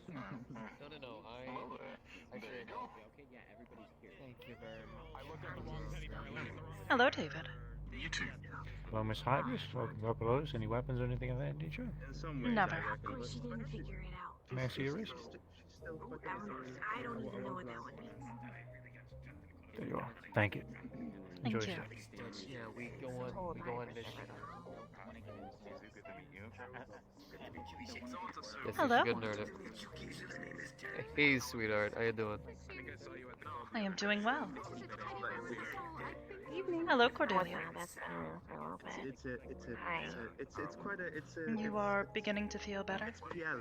No. I There you should. go. Okay, yeah, everybody's here. Thank you very much. I looked at the wrong teddy bear. I looked at the wrong. Hello, David. You too. Hello, Miss Hybris. Welcome to Upper Lotus. Any weapons or anything of that nature? In some ways, Never. I reckon. Oh, But she didn't figure it out. May I see your wrist? she's still fucking. I don't even know what that one means. There you are. Thank you. Thank Enjoy you. yourself. Yeah, we go on mission. This Hello. is good nerd. Hey, sweetheart, how you doing? I am doing well. Evening. Hello, Cordelia. That's been around for a little bit. It's quite a. You are beginning to feel better? Yeah,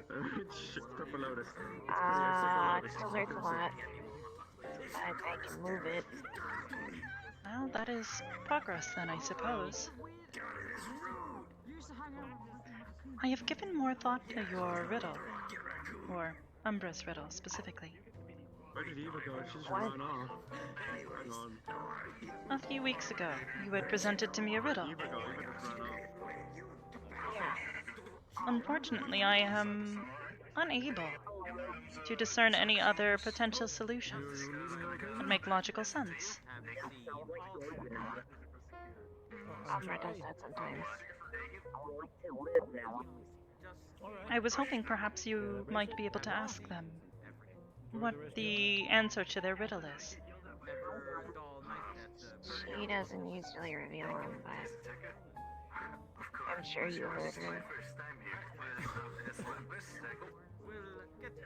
Purple Lotus. Still hurts a lot. But I can move it. Well, that is progress then, I suppose. I have given more thought to your riddle. Or Umbra's riddle, specifically. Where did Eva go? She's run off. Hang on. A few weeks ago, you had presented to me a riddle. Eva go. Eva just run off. Unfortunately, I am unable to discern any other potential solutions that make logical sense. Umbra does that sometimes. I was hoping perhaps you might be able to ask them what the answer to their riddle is. She doesn't usually reveal them, but I'm sure you heard her.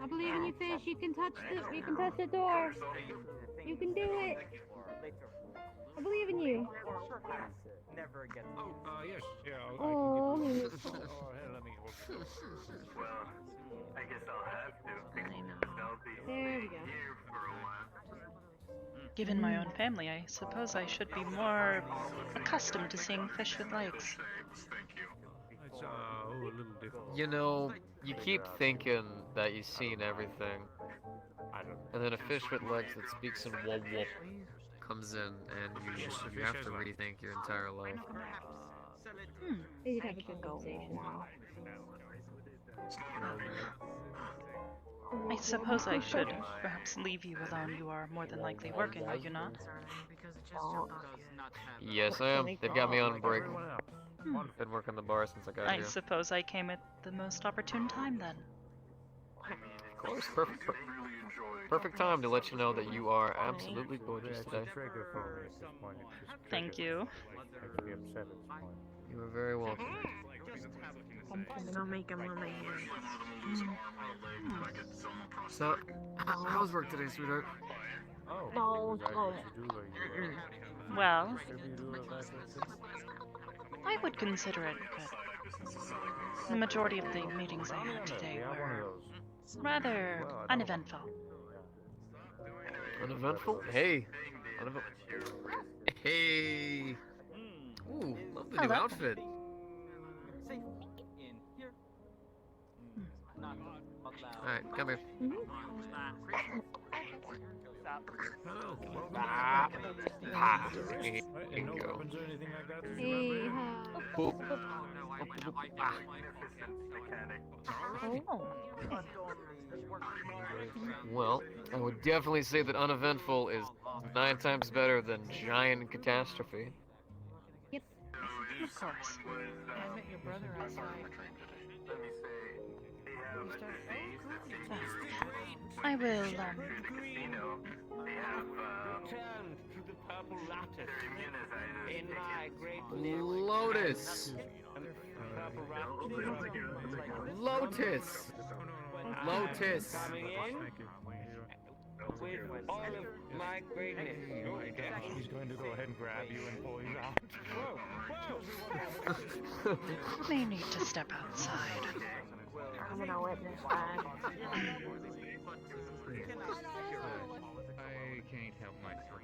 I believe in you, Fish. You can touch the door. You can do it. I believe in you. Never again. Yes. Yeah, Oh. I can get this. Let me hold it. Well, I guess I'll have to. I know. I'll be There we go. here for a while. Given my own family, I suppose I should be more accustomed to seeing fish with legs. It's a little different. You know, you keep thinking that you've seen everything, and then a fish with legs that speaks in whoop whoop comes in, and you have to rethink your entire life. They did have a I can good go conversation. now. I suppose I should perhaps leave you alone. You are more than likely working, are you not? Yes, I am. They've got me on break. Been working the bar since I got I here. suppose I came at the most opportune time then. Of course, perfect time to let you know that you are absolutely gorgeous It's today. a trigger for me at this point. It just Thank you. I can be upset at this point. You are very welcome. I'll make him on my hand. So, how's work today, sweetheart? Oh. No, Is that what you do, or you, Well, distribute of that sort of thing? I would consider it good. The majority of the meetings I had today Yeah, one of were those. rather uneventful. Uneventful? Hey. Hey. Ooh, love the new Hello. outfit. Alright, come here. Hello. There you And no go. weapons or anything like that? Hey, Boop. Oh, Well, I would definitely say that uneventful is 9 times better than giant catastrophe. of course. I met your brother outside. I will, Return to the purple lattice in my great Lotus! Lotus! Lotus! coming in with all of my greatness. He's going to go ahead and grab you and pull you out. you may need to step outside. I'm gonna witness that. I can't help myself.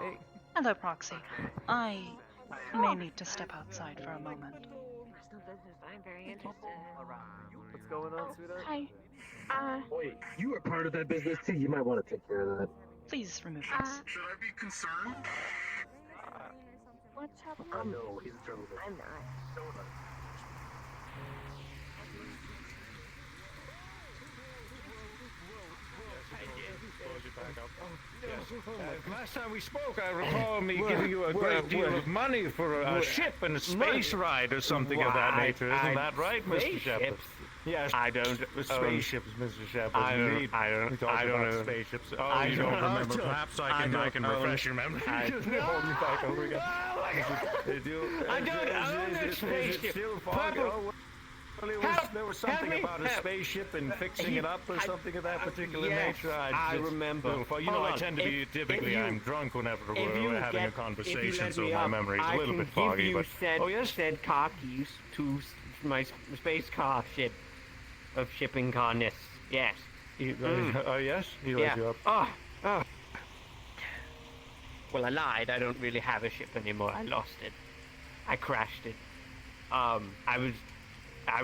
Hey, Hello, Proxy. I may need to step outside for a moment. Personal business. I'm very interested. what's going on, sweetheart? Hi. Wait, you are part of that business too. You might want to take care of that. Please remove this. Should I be concerned? What's up? No, he's trouble. I'm not. Last time we spoke, I recall me giving you a great deal of money for a ship and a space ride or something of that nature. Isn't that right, Mr. Shepard? Yes. I don't. Spaceships, Mr. Shepard. I don't. Indeed. I don't. We talked I don't about know. spaceships. Oh, I you don't don't remember? know. Perhaps I can refresh your memory. Hold you back over again. I don't own a spaceship. There was something about a spaceship and fixing it up or something of that particular nature. I remember. You know, I tend to be typically I'm drunk whenever we're having a conversation, so my memory is a little bit foggy. But said car keys to my space car ship of shipping carness. Yes. Oh yes, he let you up. Oh. Well, I lied. I don't really have a ship anymore. I lost it. I crashed it. I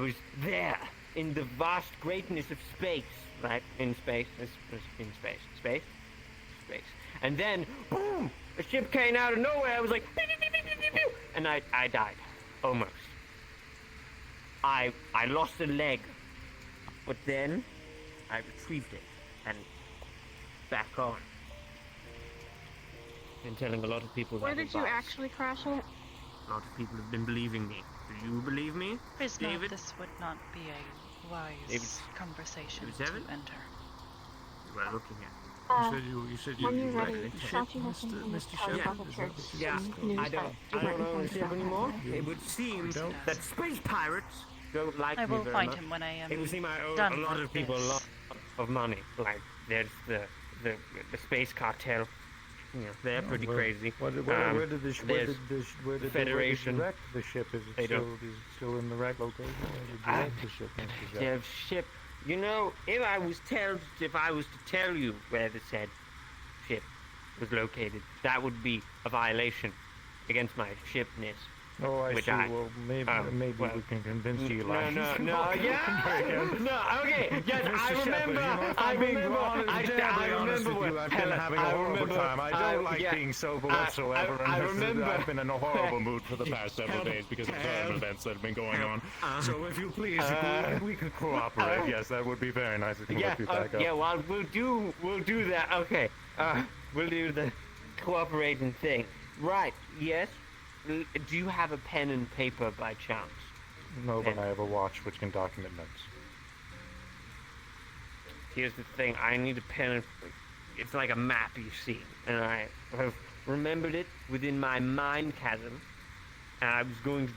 was there in the vast greatness of space, right? In space. Space. And then, boom! A ship came out of nowhere. I was like, pew, pew, pew, pew, pew, pew, and I died. Almost. I lost a leg. But then, I retrieved it. And back on. Been telling a lot of people Where that did you actually crash it? A lot of people have been believing me. Do you believe me, Please note David? this would not be a wise David? conversation David to Seven? enter. You are looking at. You said When you're you ready, read the ship, Sachi has something to tell you about the church. Yeah, news I that don't you might own a inform ship about anymore. that. It would seem Don't. that space pirates don't like I me will very find much. him when I am It would seem I owe done a lot with of people a this. lot of money. Like there's the space cartel. You know, they're pretty crazy. Where did the Federation. wreck the ship? Is They it still in the wreck location? Where did you wreck the ship, Mr. Shepard? The ship. You know, if I was to tell you where the said ship was located, that would be a violation against my shipness. Oh, I which see. I- Well, maybe well, we can convince you. Like, No, okay, yes, I Mr. Shepard, remember, you know, if I I'm being remember, honest, I terribly honest remember with you, what, I've been Helen, having a I horrible remember, time. I don't like yeah, being sober whatsoever, I and remember. I've been in a horrible mood for the past several days because of certain events that have been going on. So if you please, if we could cooperate, yes, that would be very nice. If you Yeah, let me back up. yeah, well, we'll do that, okay, we'll do the cooperating thing. Right, yes, do you have a pen and paper by chance? No, but I have a watch which can document notes. Here's the thing, I need a pen and... It's like a map, you see, and I have remembered it within my mind chasm, and I was going to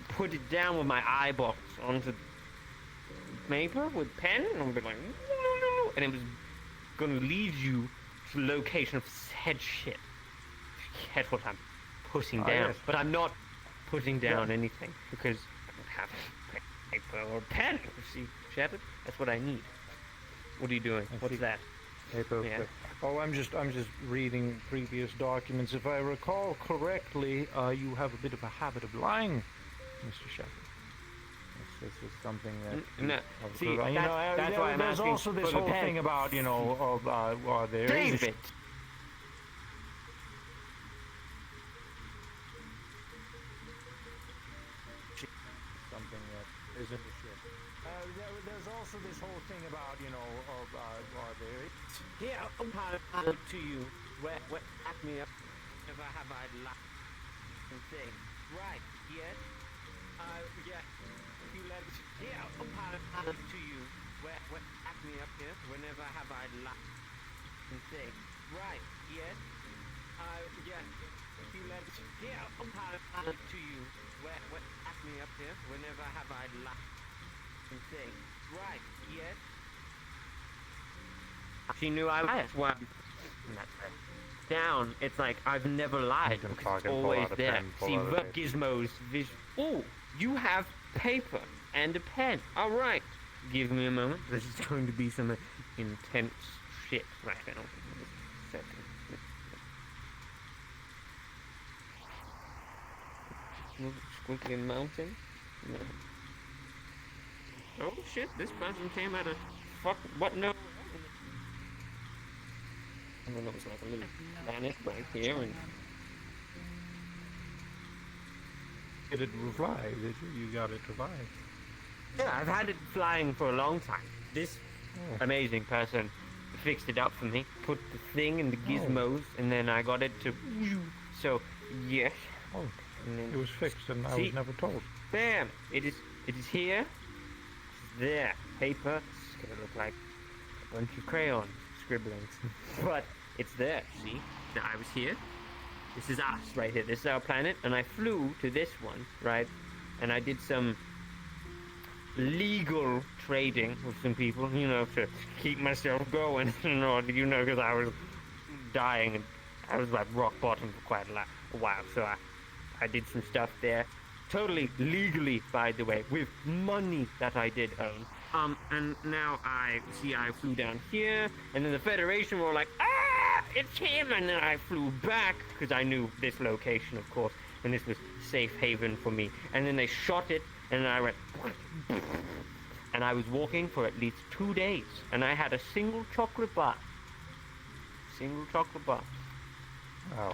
put it down with my eyeballs onto paper with pen, and I'll be like... And it was going to lead you to the location of said ship. That's what I'm putting down. Yes. But I'm not putting down anything because I don't have paper or pen. You see, Shepard? That's what I need. What are you doing? What's that? Paper. Yeah. Oh, I'm just reading previous documents. If I recall correctly, you have a bit of a habit of lying, Mr. Shepard. This is something that... No, see, you know, that's why I'm there's asking also this for the whole pen. thing about, you know, there is a David! something that isn't a ship. There's also this whole thing about, you know, there is... Here, I'll to you. What back me up if I have I lost thing. Right, yes. Yeah. If you let here, I'll to you. What back me up here whenever have I lost thing. Right, yes. Yeah. If you let here, I'll to you. What back me up here whenever have I lost thing. Right, yes. She knew I was. Well, down. It's like I've never lied. It's always there. See, Gizmo's vision. Oh, you have paper and a pen. All right. Give me a moment. This is going to be some intense shit right now. Squiggly mountain. No. Oh shit! This person came out of what? No. I don't know, it's like a little planet right here, and Did it fly? Did you? You got it to fly? yeah, I've had it flying for a long time. This amazing person fixed it up for me. Put the thing in the gizmos, and then I got it to. So yes. Oh, And then, it was fixed, and I see? was never told. bam! It is here. It's there. Paper. It's gonna look like a bunch of crayons scribblings, but it's there. See? I was here. This is us right here. This is our planet, and I flew to this one, right? And I did some legal trading with some people, you know, to keep myself going, because I was dying and I was like rock bottom for quite a while. So I did some stuff there, totally legally, by the way, with money that I did own. And now I flew down here, and then the Federation were like, it's him, and then I flew back because I knew this location, of course, and this was safe haven for me. And then they shot it, and I went, and I was walking for at least 2 days, and I had a single chocolate bar. Wow,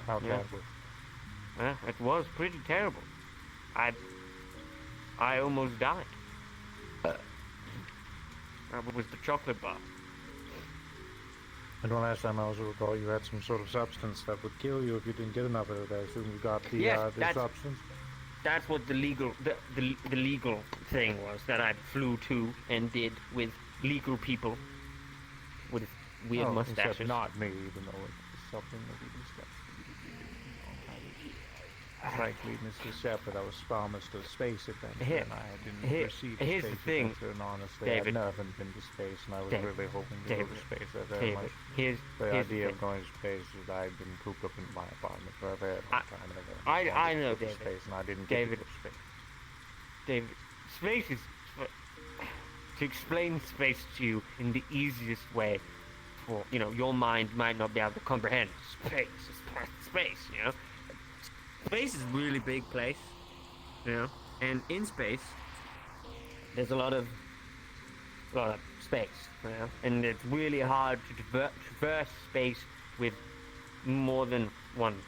how Yeah. terrible. It was pretty terrible. I almost died. That was the chocolate bar. And the last time I was recall, you had some sort of substance that would kill you if you didn't get enough of it. I assume you got the, Yes, the substance. That's what the legal thing was that I flew to and did with legal people with weird mustaches. Except not me, even though it's something that we discussed. Frankly, Mr. Shepard, I was promised a space adventure, Here- and I didn't receive a here's the space thing, adventure, and honestly, David. I've never been to space, and I was David. really hoping to David. go to space very David, much. here's The the idea thing. of going to space is I've been cooped up in my apartment for a very long I- time, and I wanted know, to go to David. space, and I didn't David. get to go to space. David, space is to explain space to you in the easiest way. For your mind might not be able to comprehend space. Space, Space is a really big place, and in space, there's a lot of space, and it's really hard to traverse space with more than one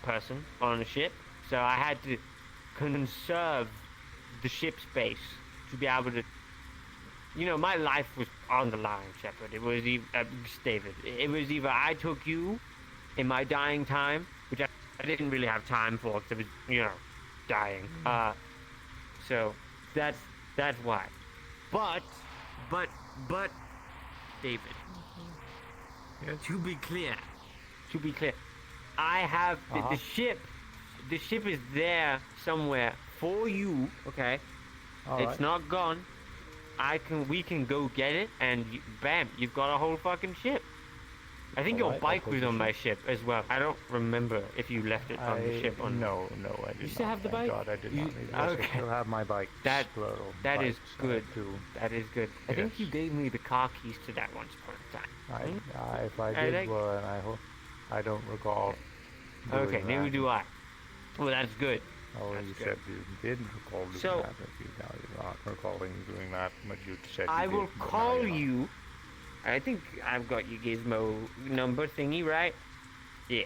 person on a ship. So I had to conserve the ship space to be able to. My life was on the line, Shepard. It was David. It was either I took you in my dying time, which I didn't really have time for because I was, dying. So that's why. But, David. Yes? To be clear, I have the ship. The ship is there somewhere for you. Okay, All it's right. not gone. We can go get it, and bam, you've got a whole fucking ship. I think your Alright, bike I'll was take on the my ship as well. I don't remember if you left it on the ship or not. No, I did You still not. have the Thank bike? God, I did You- not need it. Yes, okay. I still have my bike. That plural. that is bikes, good. too. That is good. I think Yes. you gave me the car keys to that once upon a time. If I I did, think- well, and I don't recall. Okay, doing neither that. do I. Well, that's good. Oh, That's you good. said you didn't recall doing So- that. If you're not recalling doing that, but you said you I did, will but now call you're not. you. I think I've got your gizmo number thingy, right? Yeah.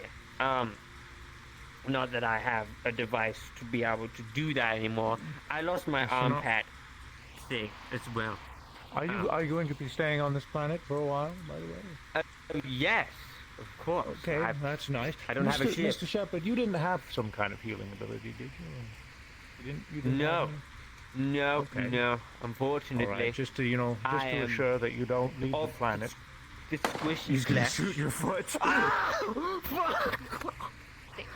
Not that I have a device to be able to do that anymore. I lost my So arm not- pad thing as well. Are you going to be staying on this planet for a while, by the way? Yes, of course. Okay, that's nice. I don't have a ship. Mr. Shepard, you didn't have some kind of healing ability, did you? You didn't No. have any? No, Okay. no. Unfortunately, All right, just to I am assure that you don't leave the off planet. the squishy He's gonna flesh. shoot your foot.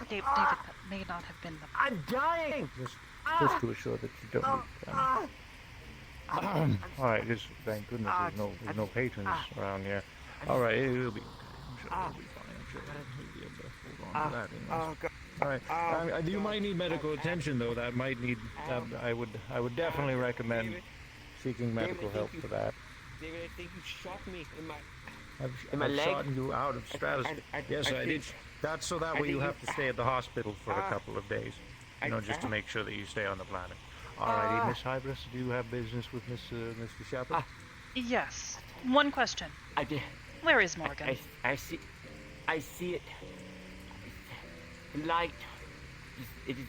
David may not have been the. I'm dying. Just to assure that you don't leave the planet. All right, just thank goodness there's no patrons around here. All right, it'll be. I'm sure it'll be fine. I'm sure we'll be able to hold on to that. Oh, God. All right. You might need medical attention, though. That might need. I would definitely recommend seeking medical help for that. David, I think you shot me in my. I've my leg? shot you out of stratosphere. Yes, I did. That's so that I way you think have to stay at the hospital for a couple of days. Just to make sure that you stay on the planet. All righty, Miss Hybris, do you have business with Mr. Shepard? Yes. One question. I did. Where is Morgan? I see it. The light. It is.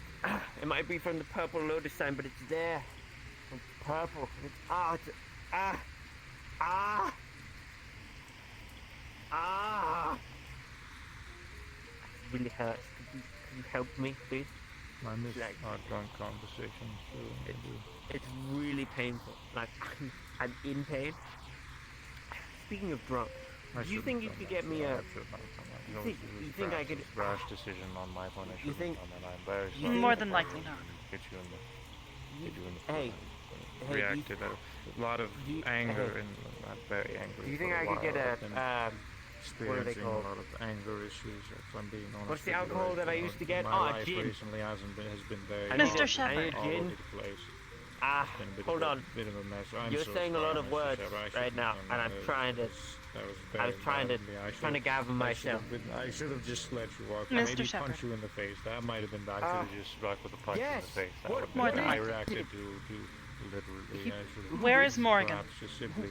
It might be from the purple lotus sign, but it's there. It's purple. It's Ah! It really hurts. Could you help me, please? I miss Like- our drunk conversations too. I do. It's really painful. Like, I'm in pain. Speaking of drunk, I do you shouldn't think you have could done get that, me so I a... should not have done that. You It was- think- it was you think I brash- could- it was a brash decision on my part. I You shouldn't think- have done that. I'm very you sorry. More think- than likely not. Hit you in the. Hit you in the Hey, foot. hey, Reacted a lot of do you- anger hey. and not very angry. do you for think a I could get while. I've been a, what are they experiencing called? a lot of anger issues. If I'm being honest. What's the with you, alcohol that I you know, used to get? My Oh, life gin. recently has been very. I need all a- Shepard. I need all gin. over the place. Ah, Been a bit hold of a, on. Bit of a mess. I'm You're so saying a sorry, lot of Mr. words Shepard. I right shouldn't now, have and done I'm that. trying to... That was I was very trying to bad of me. I trying to should've- gather myself. I should have just let you walk. Mr. Maybe Shepard. punch you in the face. That might have been bad. I Ah. could have just struck with a punch in Yes. the face. That What- would More have than been. I likely. reacted to literally. I should have. Where is Morgan? Perhaps just simply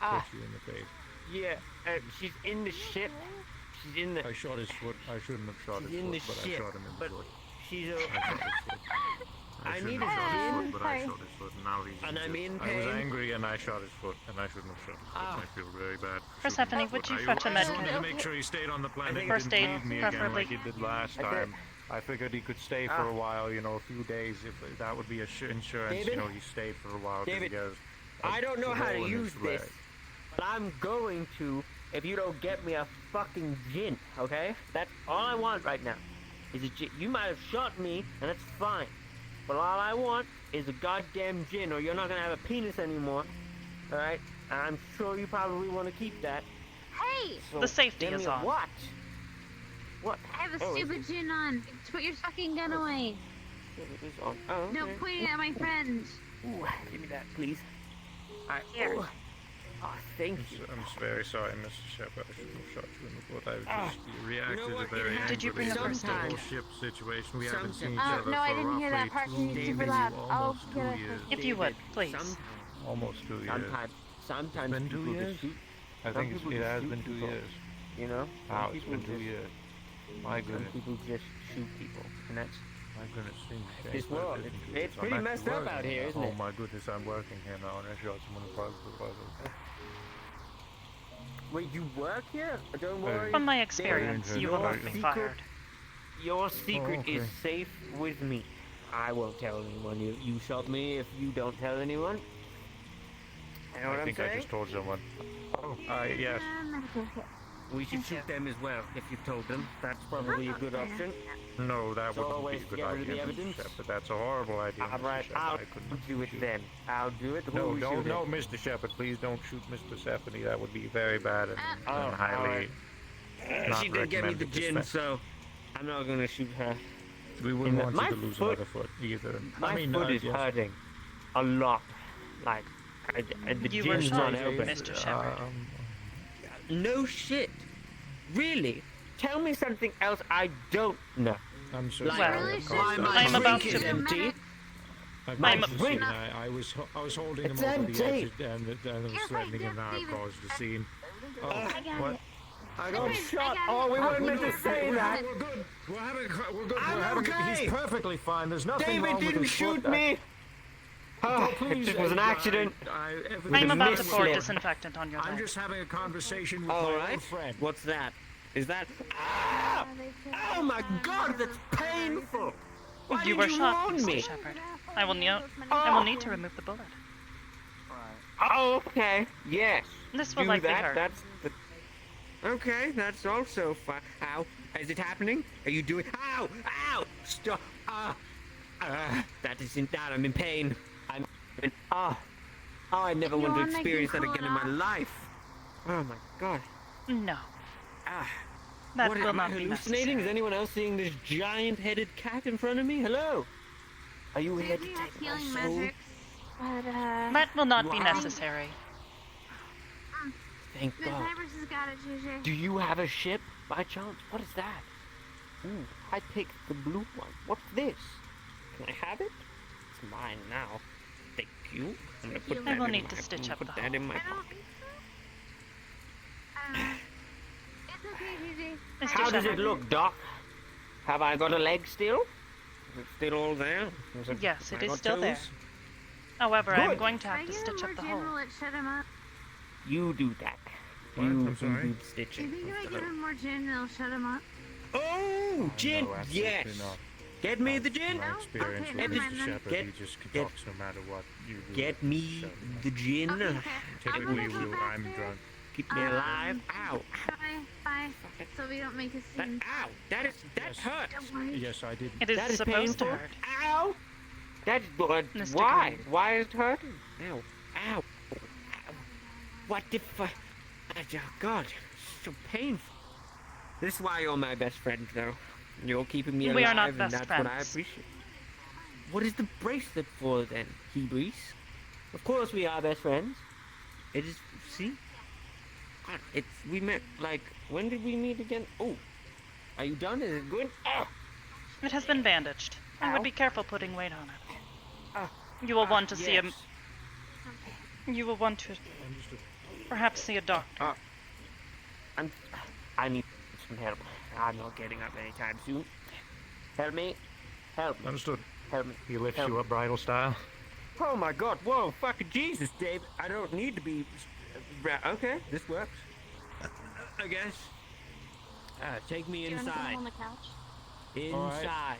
Ah. hit you in the face. Yeah, she's in the ship. She's in the... I shot his foot. I shouldn't have shot She's his in the foot, but ship, I shot him in the but foot. she's I a... shot his foot. I shouldn't need have a shot his gin. foot, but I Sorry. shot his foot, and now he's And I'm jail. in I was pain. angry and I shot his foot, and I shouldn't have shot his foot. Ah. I feel very bad. for Persephone, shooting his would you foot. fetch a I med just wanted kit? to make sure he stayed on the planet and First didn't aid, leave me again preferably. like he did last I did. time. I figured he could stay for Ah. a while, you know, a few days. If that would be insurance, David? you know, he stayed for a while. 'cause David, he has a I don't know how to hole in his use this, leg. but I'm going to if you don't get me a fucking gin, okay? That's all I want right now. Is a gin. You might have shot me, and that's fine. But all I want is a goddamn gin, or you're not gonna have a penis anymore. Alright? And I'm sure you probably want to keep that. Hey! So The safety give me is a on. What? What? I have a Oh, stupid gin on. Just put your fucking gun away. It is on. Oh, okay. No, pointing at my friend. Ooh, give me that, please. Here. Oh, thank you. I'm very sorry, Mr. Shepard. I shouldn't have shot you in the foot. I Ah. just reacted what? very It Did you bring angrily a first to the aid whole kit? ship situation. We haven't seen each Sometimes. other No, I for didn't hear that roughly part 'cause 2 it's super maybe loud. I'll almost get 2 it. years. If you would, please. Sometimes, Almost 2 years. sometimes been 2 people years? just shoot. I some think people it just has shoot been 2 people. years. You know? Wow, Some it's been people 2 just- years. My Some goodness. people just shoot people, and that's My goodness, things This change quite a world, bit in 2 it's years. I'm pretty actually messed up working out here, now. isn't Oh it? my goodness, I'm working here now, and I shot someone in front of the puzzle. Wait, you work here? Don't worry. From my experience, Very you will not interesting. be Secret- fired. Your secret okay. is safe with me. I won't tell anyone you shot me if you don't tell anyone. You know what I I'm think saying? I just told someone. Oh, yes. We should shoot them as well if you've told them. That's probably a good option. No, that So wouldn't be always a good get rid of the idea, Mr. evidence? Shepard. That's a horrible idea, Mr. Alright, Shepard. I'll I couldn't do it shoot. then. I'll do it. Who No, are we no, shooting? no, Mr. Shepard, please don't shoot Mr. Stephanie. That would be very bad and, Oh, and highly alright. not She did get me the recommended, gin, especially- so I'm not gonna shoot her. We wouldn't want my you to lose foot- another foot either. My I mean, foot is yes. hurting a lot. Like, the You were gin's shot, not helping. Mr. Shepard. No shit. Really? Tell me something else I don't know. I'm so Like, Well, sorry. really I'm should- sorry. my I'm about drink is to- empty. I've my caused a drink- scene. I was holding him It's over empty. the edge and I was Yes, threatening him. I Now I've did, caused a scene. Oh, I got what? it. I got got shot. shot. I got Oh, it. we Oh, weren't meant to say that. We're good. We're good. I'm We're having okay. He's perfectly fine. There's nothing David wrong with didn't his shoot foot. me. Oh, it Please, just was an accident. I'm about to misled. pour disinfectant on your I'm leg. just having a conversation with All my right. old friend. What's that? Is that? Ah! Oh my God, that's painful. Why You did were you shot, warn Mr. me? Shepard. I will need to remove the bullet. Oh, okay. Yes. This will Do likely that. hurt. That's the. Okay, that's also fine. Ow! Is it happening? Are you doing? Ow! Ow! Stop! That isn't that. I'm in pain. I'm in. Oh, I never You want to wanna experience get that again in my cool life. Oh my God. No, Ah. that What, will am I not be hallucinating? Is necessary. anyone else seeing this giant-headed cat in front of me? Hello? Are you here to Maybe take my healing soul? magic. But, That will not be Wow. necessary. Thank Miss God. Hybris has got it, JJ. Do you have a ship by chance? What is that? Ooh, I picked the blue one. What's this? Can I have it? It's mine now. Thank you. I'm gonna put you. that I will in need my, to stitch I'm up gonna the put that in my I don't pocket. think so. I don't know. It's okay, JJ. Mr. How does it Shepard. look, Doc? Have I got a leg still? Is it still all there? Yes, have it I is got still there. toes? However, I'm Good. going to Can I have to get stitch a up more the hole. general and shut him up? You do that. What? You I'm from sorry? boob Do stitching. you think if I give him more gin, it'll shut him up? Oh, gin! No, absolutely Yes! not. Get me the gin! My No? experience Okay, with never Mr. mind then. Shepard, Get- he just get- talks no matter what you do. Get me the gin! Okay, fair. Typically, I'm gonna go I'm back drunk. Keep me alive! Ow! Bye. So we don't make a That, scene. ow! That hurts! Don't worry. Yes, I did. It is That is supposed painful. to hurt. Ow! That's blood. Mr. Why? Green. Why is it hurting? Ow! Ow! Ow. What the fuck? Oh, God, so painful. This is why you're my best friend, though. You're keeping me alive, We are not and best that's what I friends. appreciate. What is the bracelet for then, Hybris? Of course we are best friends. It is. See? God, we met like. When did we meet again? Oh, are you done? Is it good? Oh. It has been bandaged. I would Ow. be careful putting weight on it. Ah, You will want to see yes. You will want to perhaps see a doctor. I need some help. I'm not getting up anytime soon. Help me. Help me. Understood. Help me. He lifts Help you me. up bridal style. Oh my god. Whoa. Fucking Jesus, Dave. I don't need to be. Okay. This works. I guess. Take me Do you want to put him inside. on the couch? Inside.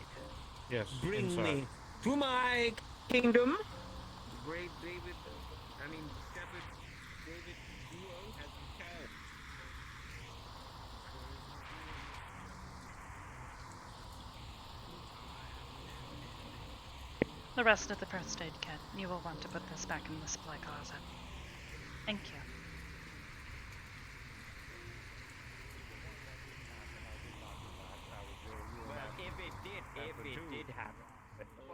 Yes. Bring inside. me to my kingdom. Great David. I mean, Shepherd David Duo has returned. The rest of the first aid kit. You will want to put this back in the supply closet. Thank you. Well,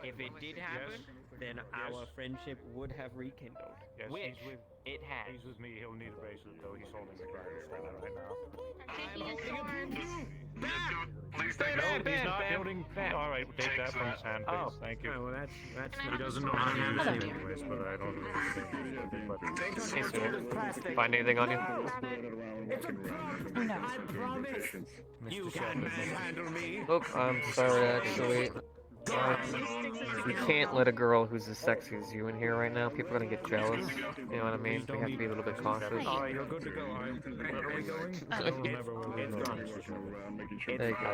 if it did happen, then our friendship would have rekindled. Yes, Which it has. He's with me. He'll need a bracelet, though. He's holding the bridal style right now. Taking his sword. Please take No, it. he's not holding. All right, we'll take that from his hand, please. Oh, Thank you. Oh, well, that's He doesn't know how to use Hello, it dear. anyways, but I don't know anything. But Hey, sir. Find anything on you? No. You Mr. can Shepard. manhandle me. Oh, I'm sorry, actually. We can't let a girl who's as sexy as you in here right now. People are gonna get jealous. You know what I mean? We have to be a little bit cautious. All right, you're good to go. All right, where are we going? I don't remember where we're going. There you go.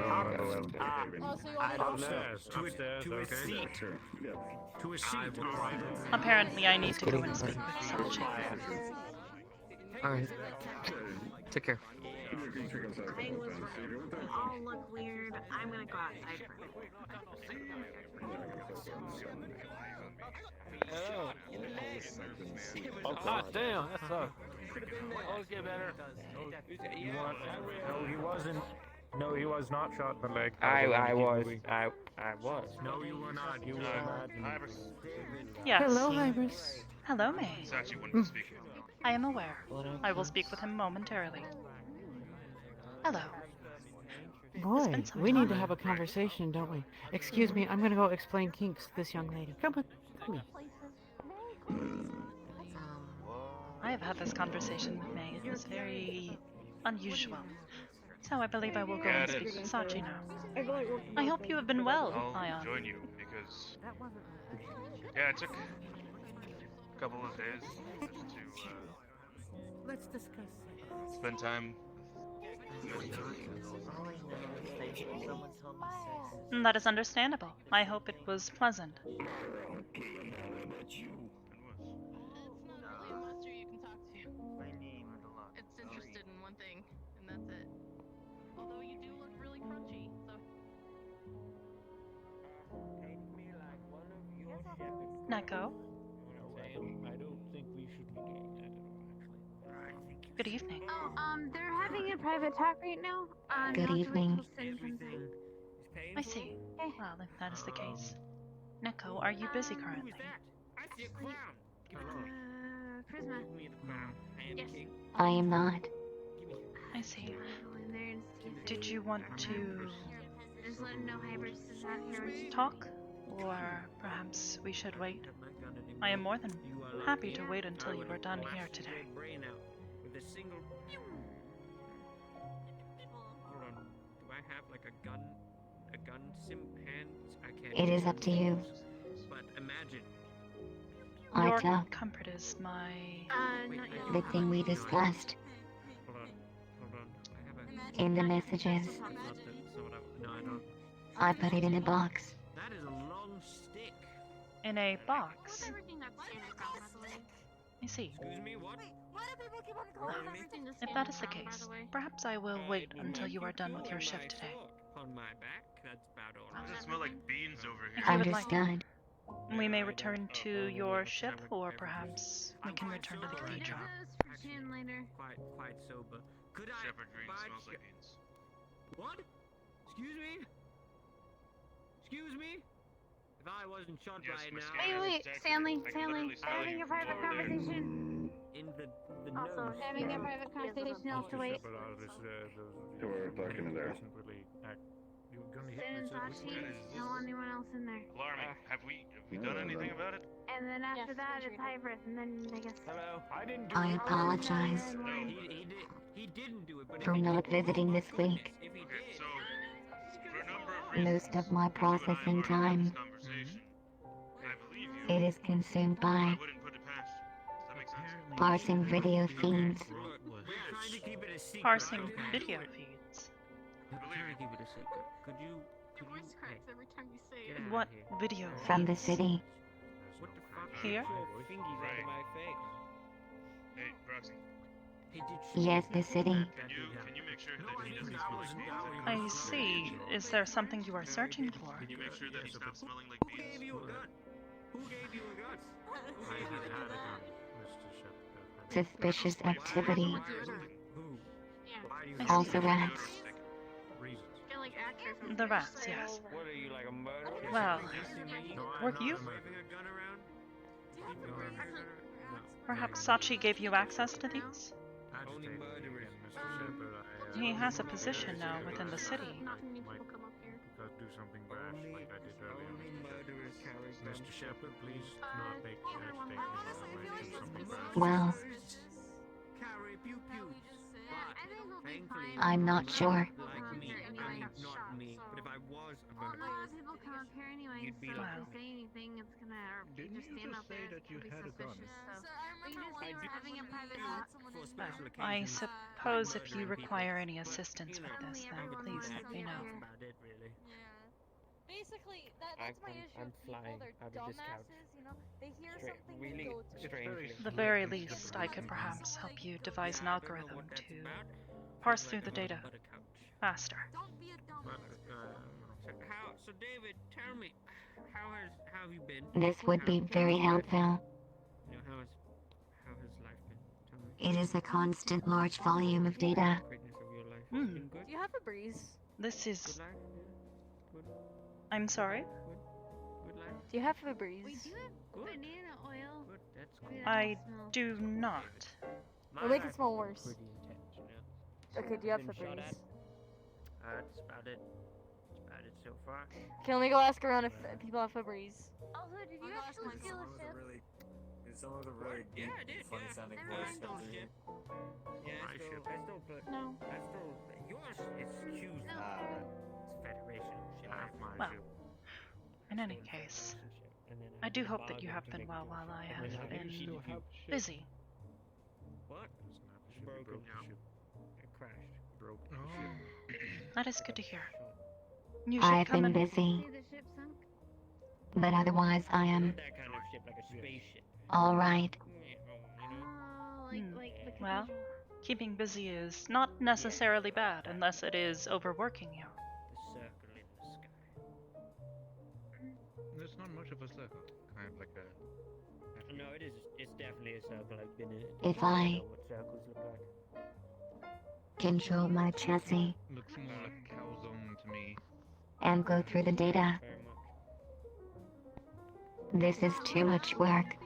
I don't know. Upstairs. Upstairs. To a Okay. seat. To a seat. All right. Apparently, I need to go and speak with Sachi. Alright. Take care. I was they all look weird. I'm gonna go outside for a minute. Hello. Oh, god damn, that sucks. Always get better. No, he wasn't. No, he was not shot in the leg. I was. Moving. I was. No, you were not. You were not. Yes. Hello, Hybris. Hello, May. I am aware. I will speak with him momentarily. Hello. Boy, been some we need to time. have a conversation, don't we? Excuse me, I'm gonna go explain kinks to this young lady. Come on, come here. I have had this conversation with May. It was very unusual. So I believe I will go and speak with Sachi now. I hope you have been well, I'll Ion. join you because yeah, it took a couple of days just to Let's discuss. spend time. That is understandable. I hope it was pleasant. It's interested in one thing, and that's it. Although you do look really crunchy, so. Neko, I don't think we should be doing that at all, actually. good evening. Oh, they're having a private talk right now. Good not to evening. wait till something. I see. Well, if that is the case. Neko, are you busy currently? I see a crown. Give it to me. Prisma. Give me the crown. And Yes. king. I am not. I see. Go in there and see if Did you want to just let him know Hybris is not here. talk? Or perhaps we should wait? I am more than happy to wait until you are done here today. Brain out with a single. Hold on. Do I have like a gun sim hand? I can't. It is up to you. But imagine. I Your talk. comfort is my... Not yet. The thing we discussed. Hold on. In the messages. No, I don't. I put it in a box. That is a long stick. In a box. Everything that's standing ground, by the way. I see. Excuse me, what? Why do people keep on calling everything to If stand that is the ground, by case, the way? perhaps I will wait until you are done with your shift today. On my back, that's about all Why right. does it smell like beans over If here? you would like, Understood. we may return to your ship, or perhaps we can return to the cathedral. Pretend later. Quite sober. Could I? Shepherd green buy smells like beans. What? Excuse me? Excuse me? If I wasn't shot Yes, by my now. scanner Wait, is Stanley, activated. I can Stanley, literally smell having you a from private over there. conversation. In the Also, nose. having a private conversation else to wait. So we're talking in there. You're gonna hit Sit in this Sachi, don't want anyone else in there. Alarming. Have we No, done no, anything no. about it? And then after that, it's Hybris, and then I guess. Hello. I didn't do I it. apologize He didn't do it, but for if he not did, visiting this week. if he Okay, did, so for a number of reasons, Most of my you and I have processing already had time, this conversation. I believe you. it is consumed by I wouldn't put it past you. Does that make sense? parsing video feeds. look, we're trying to keep it a secret. Parsing okay? video feeds. We're trying to keep it a secret. Could you? Your voice cracks every time you say Get it. out What of here. video From the feeds? city. What the fuck? Here? Get your fingies out of my face. Hey, Roxy, He did Yes, the city. can you make sure that he doesn't smell like beans? I see. Is there something you are searching for? Can you make sure that he stops smelling like Who gave beans? you a gun? Who gave you a gun? Who gave you a gun? Suspicious activity. Who? Yeah. Why do you I have Also to- rats. I feel like actors. from The Hybris rats, say, yes. What are you, like a murderer? Well, Were were you? waving a gun around? Perhaps Sachi gave you access to these? Only murderers. He has a position now within the city. Not many people come up here. Do something rash like I did earlier. Only murderers carry guns. Mr. Shepard, please do not make take me away from something rash. Well, Carry pew pews. I think we'll be Thankfully, fine. I'm not sure. like me. I mean, not me. But if I was a Well, murderer, no, people come up here anyway, You'd be so like- if we say anything, it's gonna, or if Didn't you just you stand just out say there, that it's you gonna be had a gun? suspicious, so. I We just say we're having a private talk. for special occasions. I suppose if you require any assistance with this, then Everyone please wants let to me be know. here. about it, really. Basically, that's my issue I'm with people. flying They're out of this couch. dumbasses, you know? They hear Straight- something really and go to it. strangely. At the very least, I could perhaps help you devise an algorithm to parse through the data faster. Don't be a dumbass. So David, tell me, how have you been? This would be very helpful. You know, how has life been? Tell me. It is a constant large volume of data. Greatness of your life. Hmm. Been good? Do you have a breeze? This Good is. life? Good. I'm sorry? Good life? Do you have a We breeze? do have Good. banana oil. Good. That's Maybe good. that I will smell. do not. It'll make it smell worse. Pretty intense, you know. Okay, do you have Been a shot breeze? That's about it. That's about it so far. Okay, let me go ask around if people have a breeze. Also, did you actually steal a ship? Some of the really Yeah, deep, I did. funny Yeah. sounding Never voice. mind. ship. Yeah, I still put. No. I still. Yours is choose. No. It's Federation ship. Well, in any case, I do hope that you have been well while I have been busy. What? Broken. It crashed. Broken. That is good to hear. You I should have come been and. busy, See the ship sunk? but otherwise I am Not that kind of ship, like a spaceship. alright. Oh, like the Well, cathedral. keeping busy is not necessarily bad unless it is overworking you. The circle in the sky. There's not much of a circle. Kind of like a. No, it is. It's definitely a circle. I've been in it. If I I know what circles look like. control my chassis Looks more like a calzone to me. and go through the data, Very much. this is too much work.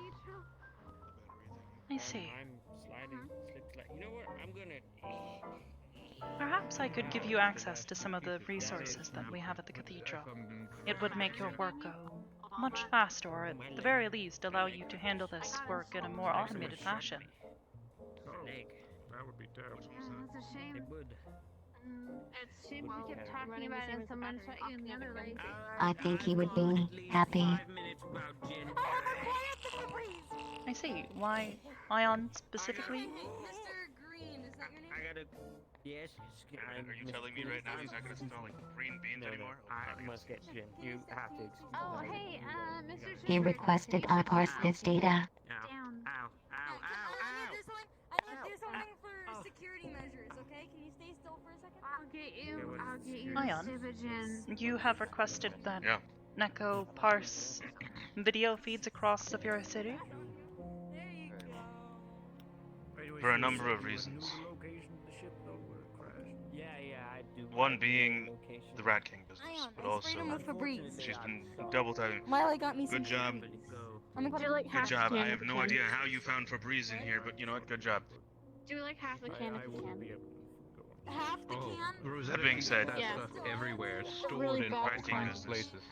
I see. I'm sliding. You know what? I'm gonna. Perhaps I could give you access to some of the resources that we have at the cathedral. It would make your work go much faster, or at the very least allow you to handle this work in a more automated fashion. Leg. That would be terrible. Yeah, that's a shame. It would. It's a shame we kept talking about it and someone shot you in the other leg. I think he would be happy. 5 minutes about Jen. I see. Why Ion specifically? Mr. Green, is that your name? I gotta. Yes, Are you telling me right now he's not gonna smell like green beans anymore? I must get Jin. You have to explain. Oh, hey, Mr. He Shepard. requested I parse this data. Down. Ow, ow, I ow, need to do something. I need to do something for security measures. Okay, can you stay still for a second? I'll get you Ion, Civigen. you have requested that Yeah. Neko parse video feeds across Severe City? For a number of reasons. Yeah, I do. One being the Rat King business, Ion, but I also sprayed him with Febreze. she's been double tapping. Miley got me some. Good job. I'm gonna Do like Good half job. a can I if have you no can. idea how you found Febreze in here, but you know what? Good job. Do like half a can if you can. Half the can. That being said, Yeah. everywhere, stored Really in bad. all kinds of places.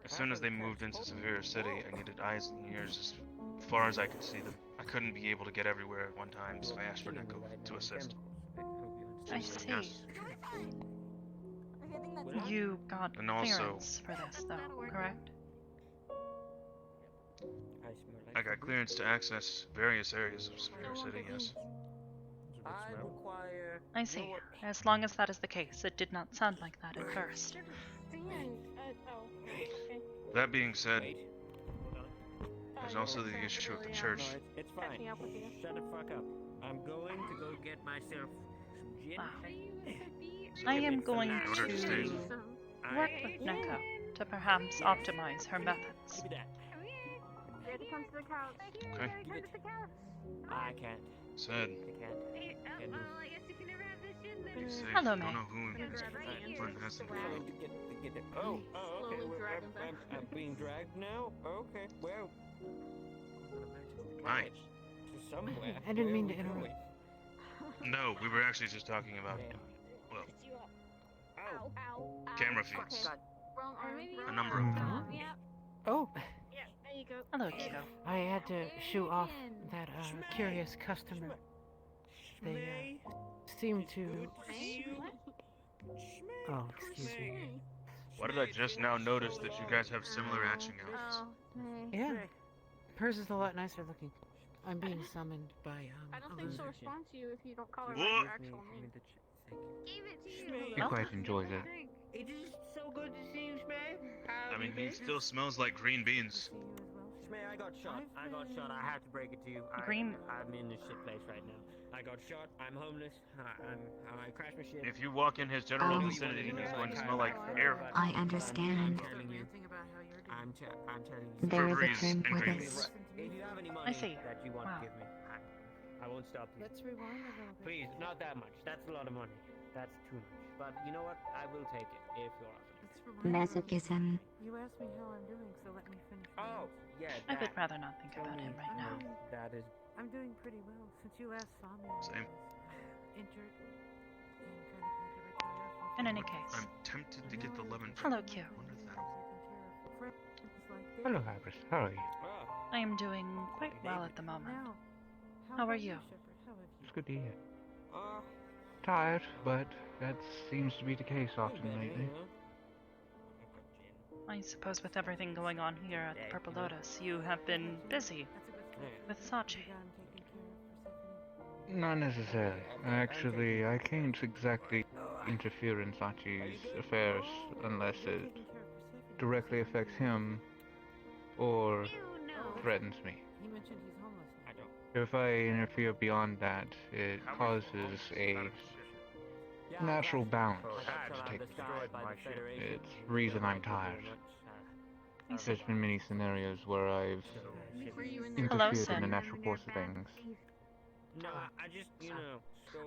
as soon as they moved into Severe City, I needed eyes and ears as far as I could see them. I couldn't be able to get everywhere at one time, so I asked for Neko to assist. I see. Yes. You got And also- clearance for this, though, correct? I got clearance to access various areas of Severe City, yes. I require. I see. As long as that is the case, it did not sound like that at first. That being said, there's also the issue of the church. It's fine. Shut the fuck up. I'm going to go get myself some gin. I am going In order to stay- to work with Neko to perhaps optimize her methods. Give me that. Ready to come to the couch. Okay. Give it. To the couch. I can't. Said, I can't. Can't move. I guess you can never have this shit then. be safe. Hello, Don't May. know who is one has to Trying to get it. Oh, okay. Slowly drag him back. I'm being dragged now? Okay, well. Hi. To somewhere. I didn't mean to Where are we interrupt. going? No, we were actually just talking about, well, Ow. Ow. camera Okay. feeds. Wrong arm. A number of them. Yeah. Oh, Yeah. There you go. Hello, kiddo. I had to shoo off that curious customer. They seem to. Oh, excuse me. Why did I just now notice that you guys have similar hatching outfits? Yeah, hers is a lot nicer looking. I'm being summoned by I don't think she'll respond to you if you don't call her by What? her actual name. Gave it to you. He quite enjoys it. It is so good to see you, Schmay. I mean, he still smells like green beans. Schmay, I got shot. I have to break it to you. I'm in this shit place right now. I got shot. I'm homeless. I crashed my shit. If you walk in his general vicinity, he's going to smell like air. I understand. I'm telling you. There is a Febreze term and for green this. If you have any I money see. that you want Wow. to give me, I won't stop you. Let's rewind a little bit. Please, not that much. That's a lot of money. That's too much. But you know what? I will take it if you're offering. Masochism. You asked me how I'm doing, so let me finish. Oh, yeah. I would rather not think about him right now. That is. I'm doing pretty well since you last saw me. I Same. was, injured and kind of had to retire from. In any case. I'm tempted to get the lemon. Hello, Q. Wonder if that'll- Hello, Hybris. How are you? I am doing quite well at the moment. Now, How are you? Shepard? How have you? It's good to hear. Tired, but that seems to be the case often lately. I suppose with everything going on here at the Purple Lotus, you have been busy with Sachi. Not necessarily. Actually, I can't exactly interfere in Sachi's affairs unless it directly affects him or threatens me. He mentioned he's homeless. I don't. If I interfere beyond that, it causes a natural balance to take place. It's the reason I'm tired. There's been many scenarios where I've Were you in Hello, interfered in Sin. the natural course of things. No, I just, stole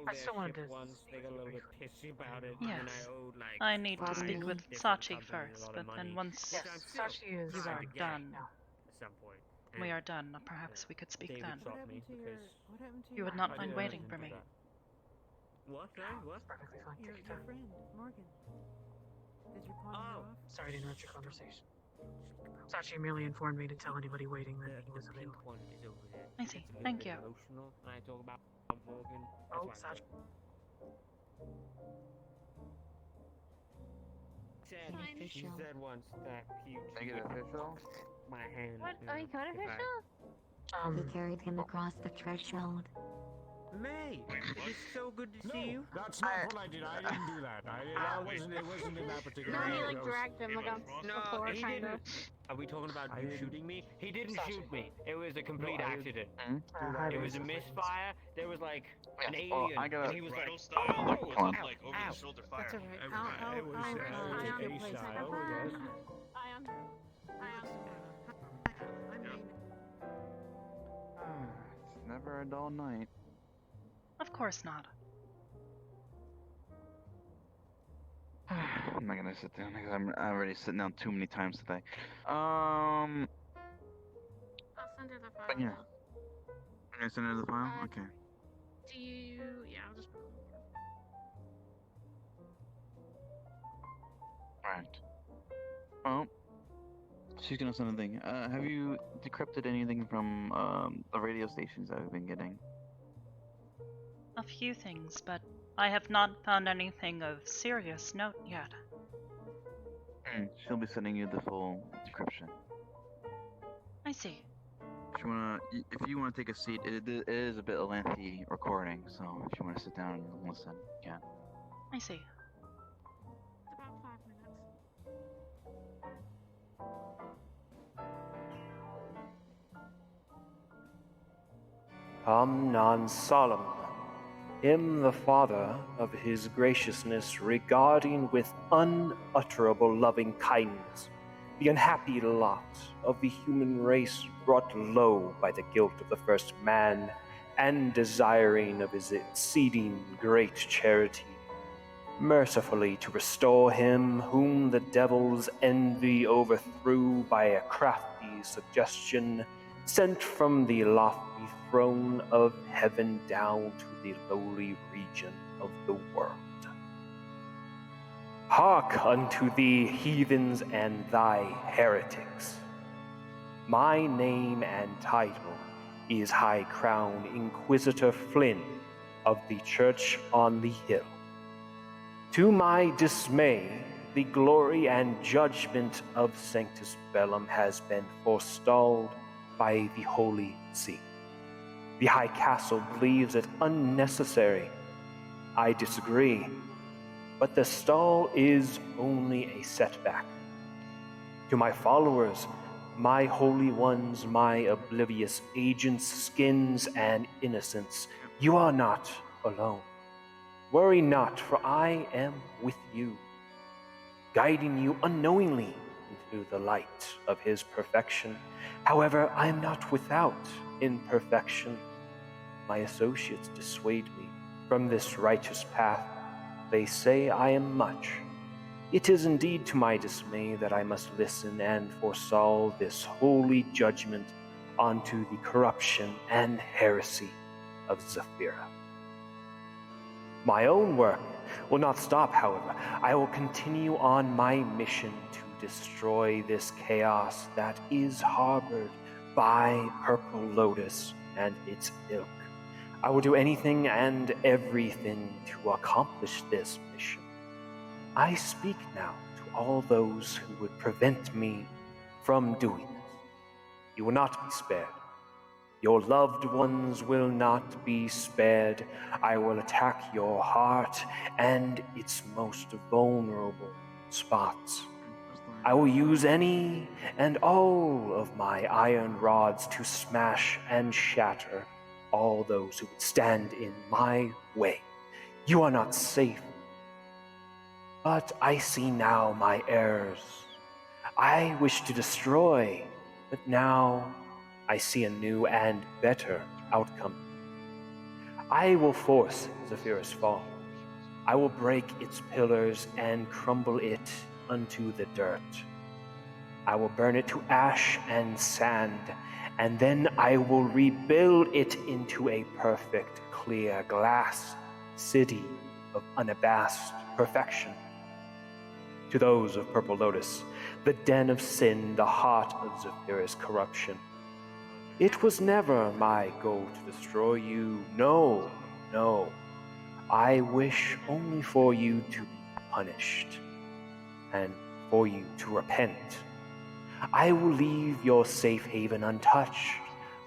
I their still wanted ship to once. They got a little bit pissy about it. And Yes. I owed, like, I need to speak Fine. with Sachi first, but then once Yes, Sachi is. you are done, At some point. we are done. Perhaps we could speak David then. shot me because What happened to You would your- not mind waiting for me. What? Sorry, what? Perfectly fine. Your friend, Morgan. Did you pawn her off? Sorry to interrupt your conversation. Sachi merely informed me to tell anybody waiting that he was The available. pink one is over there. I see. It's a little Thank bit you. Emotional when I talk about Morgan. Oh, That's why. Sachi. She said once that he Make it official? my hand. What? you Are know, you code if I- official? He carried him across the threshold. May, it is so good to see you. That's not what I did. I didn't do that. It wasn't in that particular No, he way. like That was- dragged him against the floor, he kind of. didn't. Are we talking about you shooting me? He didn't shoot me. It was a complete I- accident. Dude, It was a misfire. There was like an Yes, alien, well, I gotta- and he was like, Riddle style, or was ow, it like over ow. the shoulder fire? That's alright. It was Ion, a place. style, yes. Ion. It's never a dull night. Of course not. I'm not gonna sit down because I'm already sitting down too many times today. I'll send her the file. But yeah. I'm gonna send her the file? Okay. Do you? Yeah, I'll just. Alright. Well, she's gonna send a thing. Have you decrypted anything from the radio stations that we've been getting? A few things, but I have not found anything of serious note yet. She'll be sending you the full decryption. I see. If you wanna take a seat, it is a bit of a lengthy recording, so if you wanna sit down and listen, you can. I see. About 5 minutes. Come non solemn, him the Father of his graciousness regarding with unutterable loving kindness the unhappy lot of the human race brought low by the guilt of the first man, and desiring of his exceeding great charity, mercifully to restore him whom the devil's envy overthrew by a crafty suggestion sent from the lofty throne of heaven down to the lowly region of the world. Hark unto thee, heathens and thy heretics. My name and title is High Crown Inquisitor Flynn of the Church on the Hill. To my dismay, the glory and judgment of Sanctus Bellum has been forestalled by the Holy See. The High Castle believes it unnecessary. I disagree, but the stall is only a setback. To my followers, my holy ones, my oblivious agents, skins, and innocents, you are not alone. Worry not, for I am with you, guiding you unknowingly into the light of his perfection. However, I am not without imperfection. My associates dissuade me from this righteous path. They say I am much. It is indeed to my dismay that I must listen and forestall this holy judgment onto the corruption and heresy of Zephyra. My own work will not stop, however. I will continue on my mission to destroy this chaos that is harbored by Purple Lotus and its ilk. I will do anything and everything to accomplish this mission. I speak now to all those who would prevent me from doing this. You will not be spared. Your loved ones will not be spared. I will attack your heart and its most vulnerable spots. I will use any and all of my iron rods to smash and shatter all those who would stand in my way. You are not safe. But I see now my errors. I wish to destroy, but now I see a new and better outcome. I will force Zephyra's fall. I will break its pillars and crumble it unto the dirt. I will burn it to ash and sand, and then I will rebuild it into a perfect, clear glass city of unabashed perfection. To those of Purple Lotus, the den of sin, the heart of Zephyra's corruption, it was never my goal to destroy you. No, no. I wish only for you to be punished, and for you to repent. I will leave your safe haven untouched,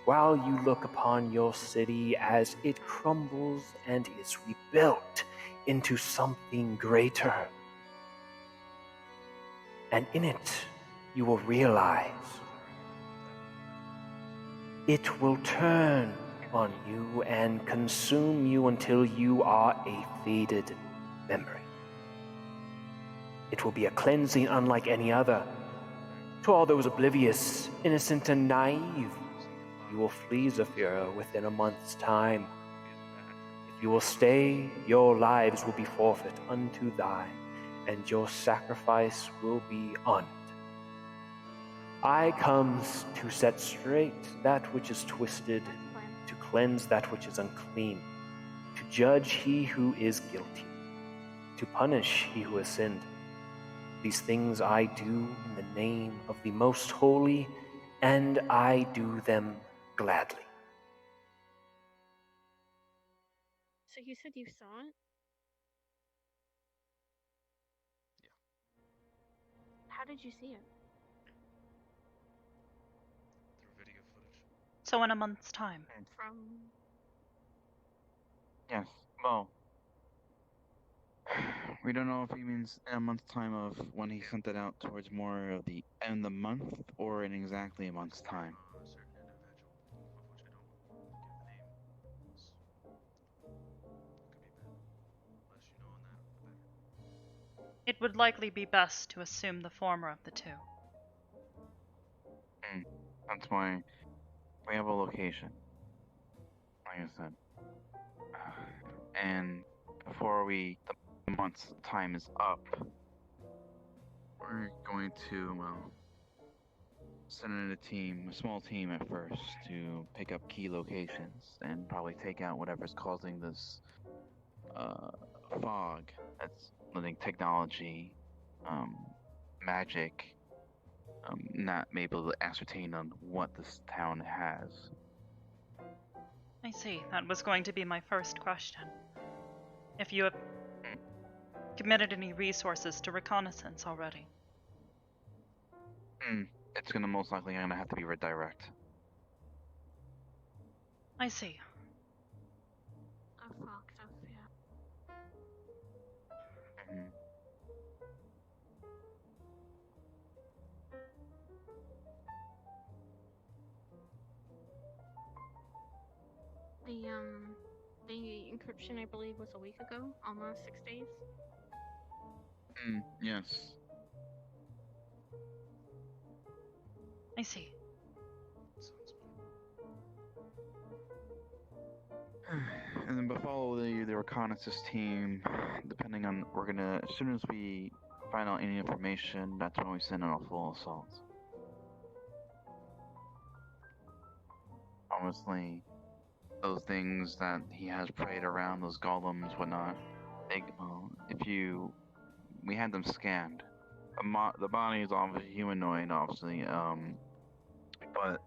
while you look upon your city as it crumbles and is rebuilt into something greater. And in it, you will realize it will turn on you and consume you until you are a faded memory. It will be a cleansing unlike any other. To all those oblivious, innocent, and naive, you will flee Zafira within a month's time. If you will stay, your lives will be forfeit unto thine, and your sacrifice will be honored. I comes to set straight that which is twisted, to cleanse that which is unclean, to judge he who is guilty, to punish he who has sinned. These things I do in the name of the Most Holy, and I do them gladly. So you said you saw it? Yeah. How did you see it? Through video footage. So in a month's time. From... Yes. Well, we don't know if he means in a month's time of when he sent it out towards more of the end of the month or in exactly a month's time. A certain individual, of which I don't give the name. It could be bad. The less you know on that, the better. It would likely be best to assume the former of the two. That's why we have a location, like I said. And before the month's time is up, we're going to, well, send in a small team at first to pick up key locations and probably take out whatever's causing this fog that's letting technology, magic, not be able to ascertain on what this town has. I see. That was going to be my first question. If you have committed any resources to reconnaissance already. It's gonna most likely have to be redirect. I see. Oh, fuck, yeah. The encryption, I believe, was a week ago, almost 6 days. Yes. I see. And then follow the reconnaissance team. Depending on, as soon as we find out any information, that's when we send out a full assault. Honestly, those things that he has prayed around, those golems, whatnot. We had them scanned. The body is obviously humanoid, obviously. But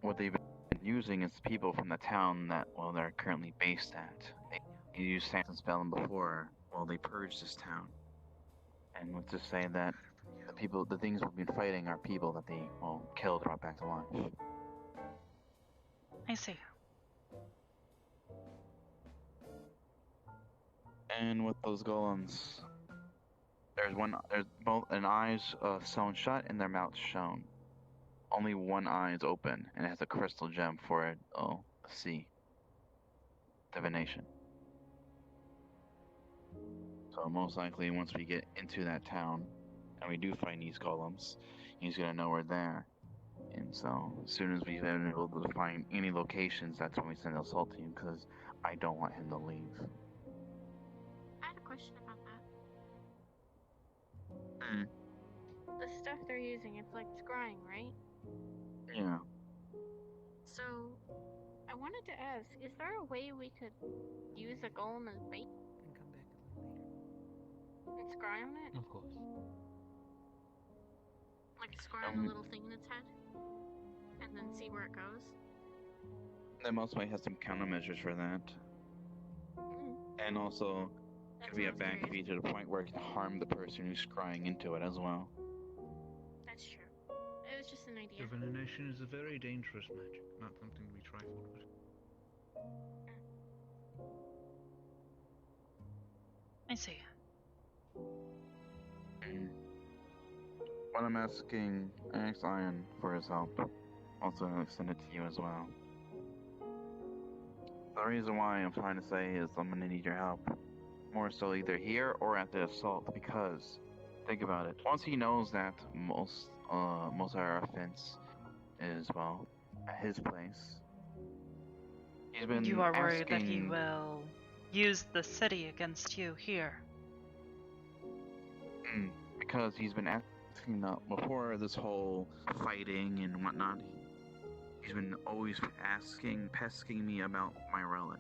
what they've been using is people from the town that, they're currently based at. They used Samson Spellin before, they purged this town. And let's just say that the things we've been fighting are people that they, killed, brought back to life. I see. And with those golems, there's both an eyes sewn shut and their mouths shown. Only one eye is open, and it has a crystal gem for it. A C. Divination. So most likely, once we get into that town, and we do find these golems, he's gonna know we're there. And so, as soon as we've been able to find any locations, that's when we send the assault team, because I don't want him to leave. I had a question about that. The stuff they're using, it's like scrying, right? Yeah. So, I wanted to ask, is there a way we could use a golem as bait? And come back a little later. And scry on it? Of course. Like scry on the little thing in its head? And then see where it goes? They most likely has some countermeasures for that. And also, could be a backfeed to the point where it can harm the person who's scrying into it as well. That's true. It was was just an idea. Divination is a very dangerous magic, not something to be trifled with. I see. When I'm asking, I asked Ian for his help. Also, I'll extend it to you as well. The reason why I'm trying to say is I'm gonna need your help. More so either here or at the assault, because think about it. Once he knows that most of our offense is, well, at his place, he's been You are worried that he asking- will use the city against you here. Because he's been asking that before this whole fighting and whatnot. He's been always pesking me about my relic.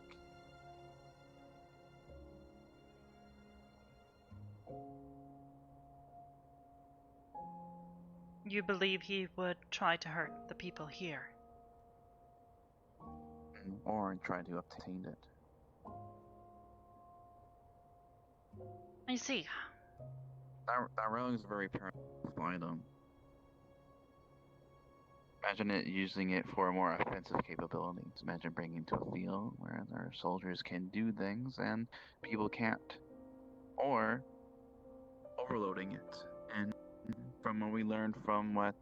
You believe he would try to hurt the people here? Or try to obtain it. I see. That relic is a very powerful item. Imagine it using it for more offensive capabilities. Imagine bringing it to a field where our soldiers can do things and people can't. Or overloading it. And from what we learned from what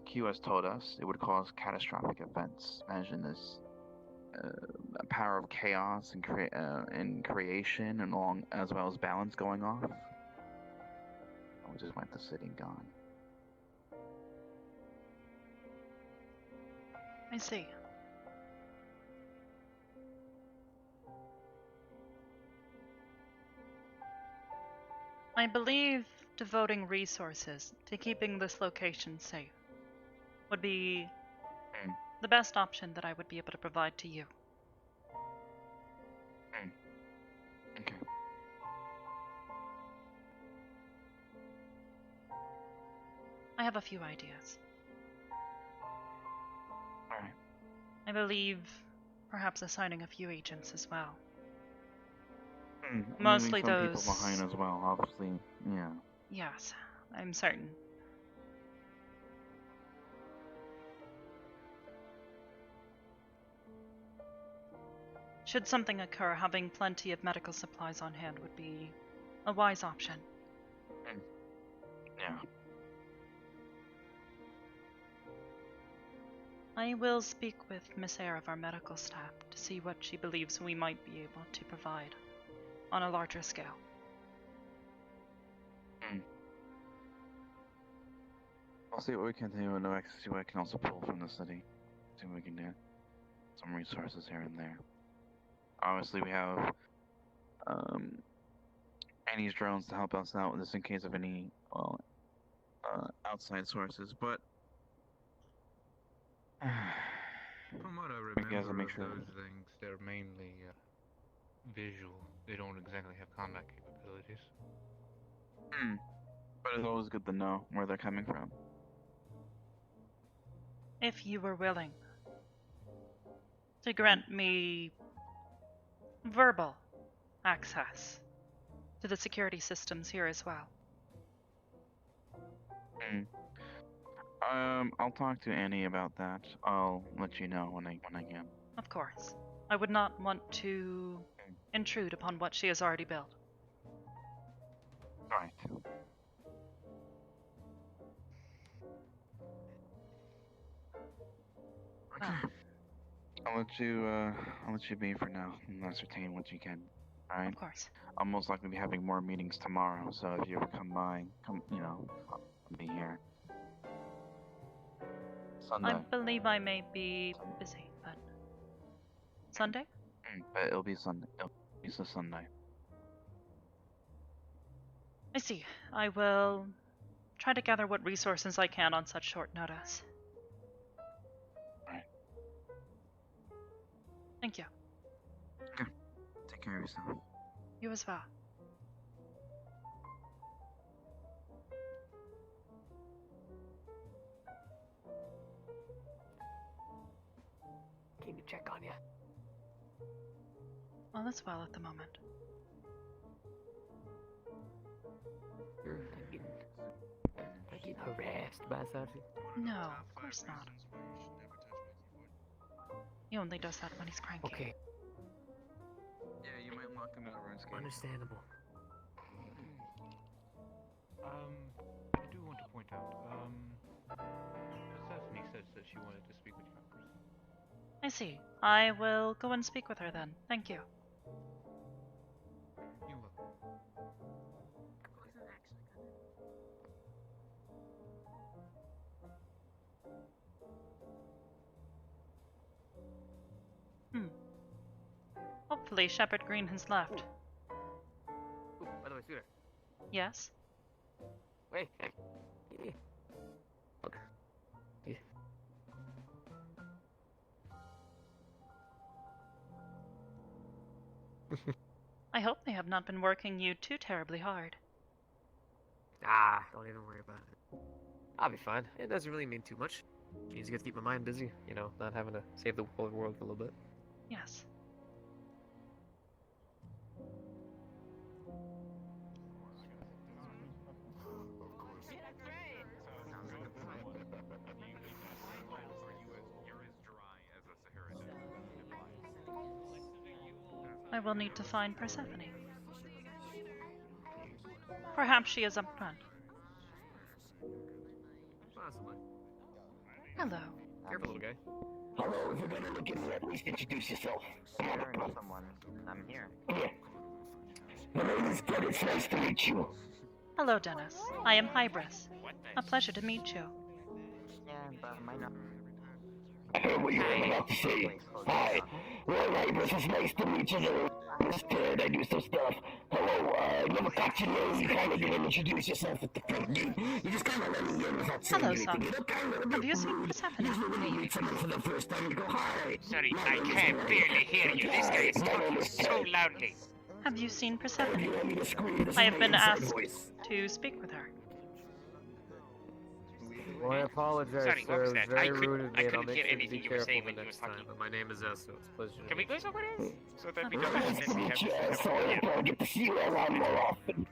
Q has told us, it would cause catastrophic events. Imagine this power of chaos and creation and along as well as balance going off. We just want the city gone. I see. I believe devoting resources to keeping this location safe would be the best option that I would be able to provide to you. Okay. I have a few ideas. Alright. I believe perhaps assigning a few agents as well. Mostly some those. people behind as well, obviously. Yeah. Yes, I'm certain. Should something occur, having plenty of medical supplies on hand would be a wise option. Yeah. I will speak with Miss Eyre of our medical staff to see what she believes we might be able to provide on a larger scale. I'll see what we can do and see what I can also pull from the city. See what we can do. Some resources here and there. Obviously we have Annie's drones to help us out just in case of any, well, outside sources, but From what I guess remember I make of sure those things, they're mainly visual. They don't exactly have combat capabilities. But it's always good to know where they're coming from. If you were willing to grant me verbal access to the security systems here as well. I'll talk to Annie about that. I'll let you know when I can. Of course. I would not want to intrude upon what she has already built. Right. I'll let you be for now and ascertain what you can. Alright? Of course. I'll most likely be having more meetings tomorrow, so if you ever come by, I'll be here. Sunday. I believe I may be busy, but Sunday? But it'll be Sunday. It's a Sunday. I see. I will try to gather what resources I can on such short notice. Right. Thank you. Okay. Take care of yourself. You as well. Came to check on you. All is well at the moment. You're getting harassed by Sachi? No, of course not. He only does that when he's cranky. Okay. Yeah, you might lock him out of RuneScape. Understandable. I do want to point out, Persephone says that she wanted to speak with you first. I see. I will go and speak with her then. Thank you. You're welcome. Hopefully Shepherd Green has left. Ooh, by the way, Scooter. Yes? Wait. Yeah. I hope they have not been working you too terribly hard. Don't even worry about it. I'll be fine. It doesn't really mean too much. It means you get to keep my mind busy, you know, not having to save the whole world for a little bit. Yes. I will need to find Persephone. Perhaps she is up front. Possibly. Hello. Careful, little guy. Hello, if you're gonna look at me, at least introduce yourself. Someone. I'm here. Yeah. My name is Ted, it's nice to meet you. Hello, Dennis. I am Hybris. A pleasure to meet you. Yeah, but my not. I heard what you were about to say. Hi. Well, Hybris, it's nice to meet you. I'm Ted, I do some stuff. Hello, I never got your name. You kinda didn't introduce yourself at the front. You just kinda let me in without saying Hello, anything. son. You look kinda a Have bit you seen rude. Persephone? Usually when you meet someone for the first time, you go, hi. Sorry, I can barely hear you. This guy is talking so loudly. Have you seen Persephone? You want me to scream? This I is have my been inside asked voice. to speak with her. Well, I apologize, Sorry, sir. what was It was that? very I rude of me, and I'll couldn't make hear sure to be anything you were saying careful the when you were next time. talking. But my name is Esso. It's a pleasure to Can we meet go you. somewhere else? So that we Nice don't to accidentally meet you, have asshole. I don't get to see you around more often.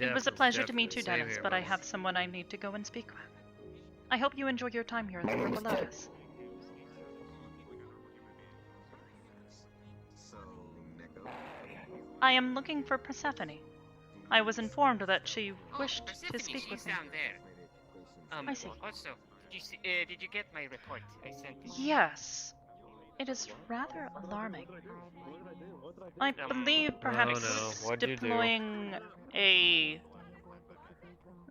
It was a pleasure to meet you, Dennis, but I have someone I need to go and speak with. I hope you enjoy your time here at the Purple Lotus. I am looking for Persephone. I was informed that she wished to speak with me. Down there. I see. Also, did you get my report I sent you? Yes. It is rather alarming. I believe perhaps What'd you do? deploying a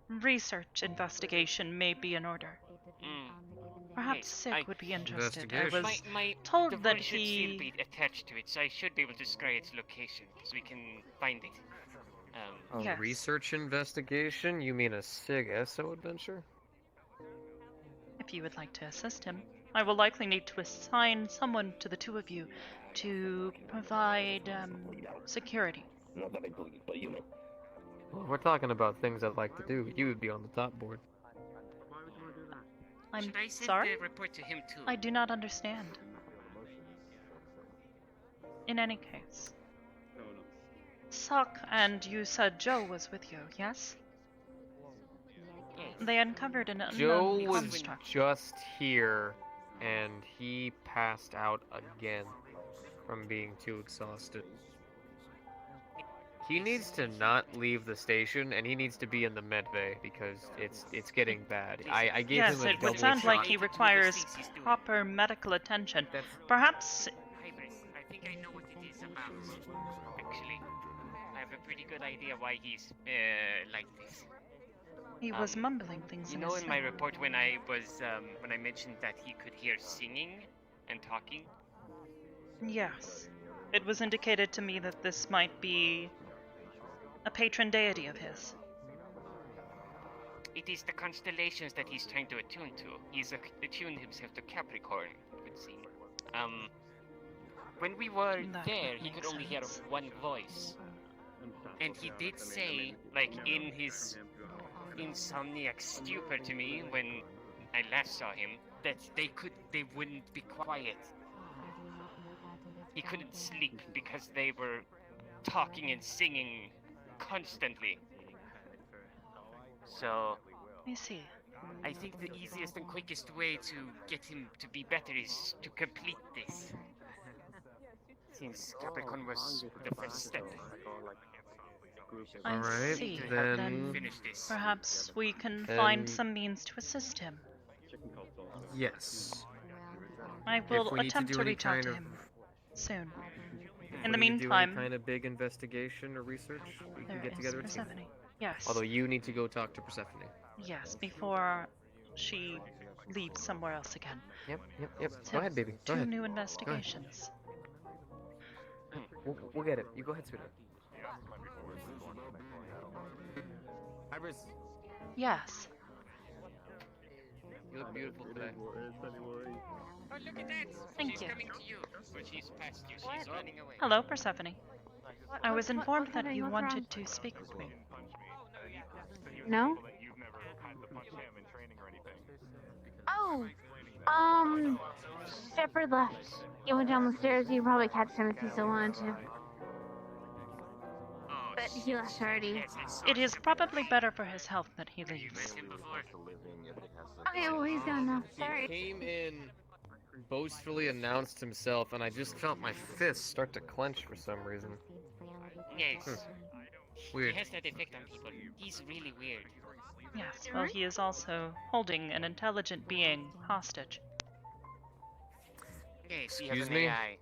research investigation may be in order. Perhaps Sig would be interested. I was told the that phone should still he... be attached to it, so I should be able to describe its location, so we can find it. A Yes. research investigation? You mean a SIG ESO adventure? If you would like to assist him, I will likely need to assign someone to the two of you to provide security. Not that I believe, but you know. Well, if we're talking about things I'd like to do, you would be on the top board. I'm Should I send sorry? the report to him too? I do not understand. In any case. Sock and you said Joe was with you, yes? They uncovered an Joe unknown was construct. just here, and he passed out again from being too exhausted. He needs to not leave the station, and he needs to be in the medbay because it's getting bad. I gave Yes, him a it would double sound shot. like he requires proper medical attention. Perhaps Hybris, I think I know what it is about. Actually, I have a pretty good idea why he's like this. he was mumbling things You in know, his in my sleep. report when I mentioned that he could hear singing and talking. Yes. It was indicated to me that this might be a patron deity of his. It is the constellations that he's trying to attune to. He's attuned himself to Capricorn, it would seem. When we were That there, would he make could only hear sense. one voice. And he did say, like in his insomniac stupor to me when I last saw him, that they wouldn't be quiet. He couldn't sleep because they were talking and singing constantly. So I see. I think the easiest and quickest way to get him to be better is to complete this. Since Capricorn was the first step. I Alright, see. then... Finish this. Perhaps we can Then- find some means to assist him. Yes. I If will we need to attempt do to any reach out kind to of- him soon. If In we the need to do meantime, any kind of big investigation or research, we can there get is together a team. Persephone. Yes. Although you need to go talk to Persephone. Yes, before she leaves somewhere else again. Yep. So, Go ahead, baby. Go two ahead. new investigations. We'll get it. You go ahead, sweetheart. Hybris, Yes. you look beautiful today. Oh, look at that! Thank She's you. coming to you. Or she's past you. She's running away. Hello, Persephone. I was informed that happening? you What's wanted wrong? to speak with me. No? Oh, Shepard left. He went down the stairs. You'd probably catch him if he still wanted to. But he left already. It is probably better for his health that he leaves. Okay, well, he's gone now. He Sorry. came in, boastfully announced himself, and I just felt my fists start to clench for some reason. Yes. Weird. He has that effect on people. He's really weird. Yes, well, he is also holding an intelligent being hostage. Yes, he Excuse has an me? AI.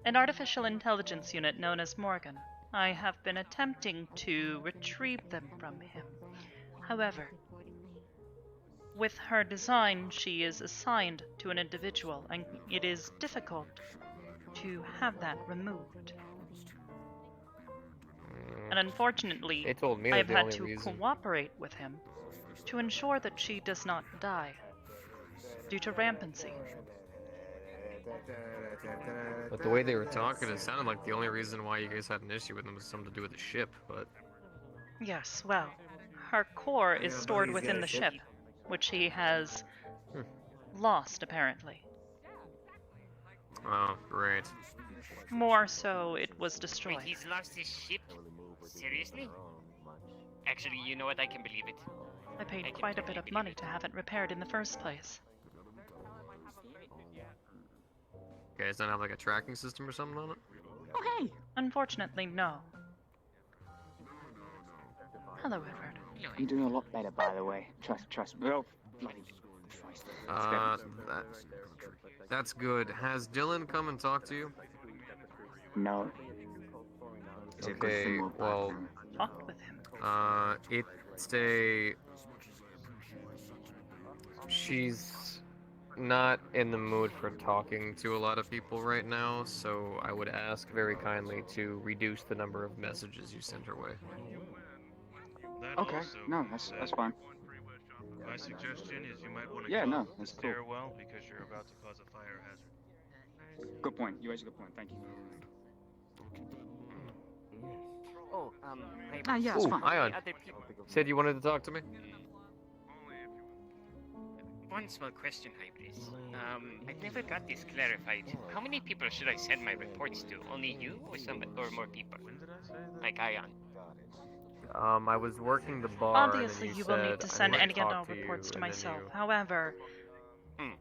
An artificial intelligence unit known as Morgan. I have been attempting to retrieve them from him. However, with her design, she is assigned to an individual, and it is difficult to have that removed. And unfortunately, They told me I that have the had only to reason- cooperate with him to ensure that she does not die due to rampancy. But the way they were talking, it sounded like the only reason why you guys had an issue with them was something to do with the ship, but... Yes, well, her core is Yeah, stored buddy's within got a the ship. ship, which he has lost, apparently. Oh, great. More so, it was destroyed. Wait, he's lost his ship? Seriously? Actually, you know what? I can believe it. I paid can quite a bit totally of believe money to have it repaired in the first place. You guys don't have like a tracking system or something on it? Oh, hey! Unfortunately, no. Hello, Edward. I'm doing a lot better, by the way. Trust me. Oh, bloody Christ. That's good. Has Dylan come and talked to you? No. It's a good Okay, thing we're back well, now. Talk with him. it's a... She's not in the mood for talking to a lot of people right now, so I would ask very kindly to reduce the number of messages you send her way. Okay, no, that's fine. My suggestion is you might want to Yeah, close no, the that's cool. stairwell because you're about to cause a fire hazard. Good point. You raised a good point. Thank you. Oh, yeah, it's Ooh, fine. Ion. Other people. Said you wanted to talk to me? One small question, Hybris. I never got this clarified. How many people should I send my reports to? Only you, or more people? Like Ion. I was working the bar. Obviously, and then you will need said, to "I send wanna any and talk all to you," reports to and then myself. you- However,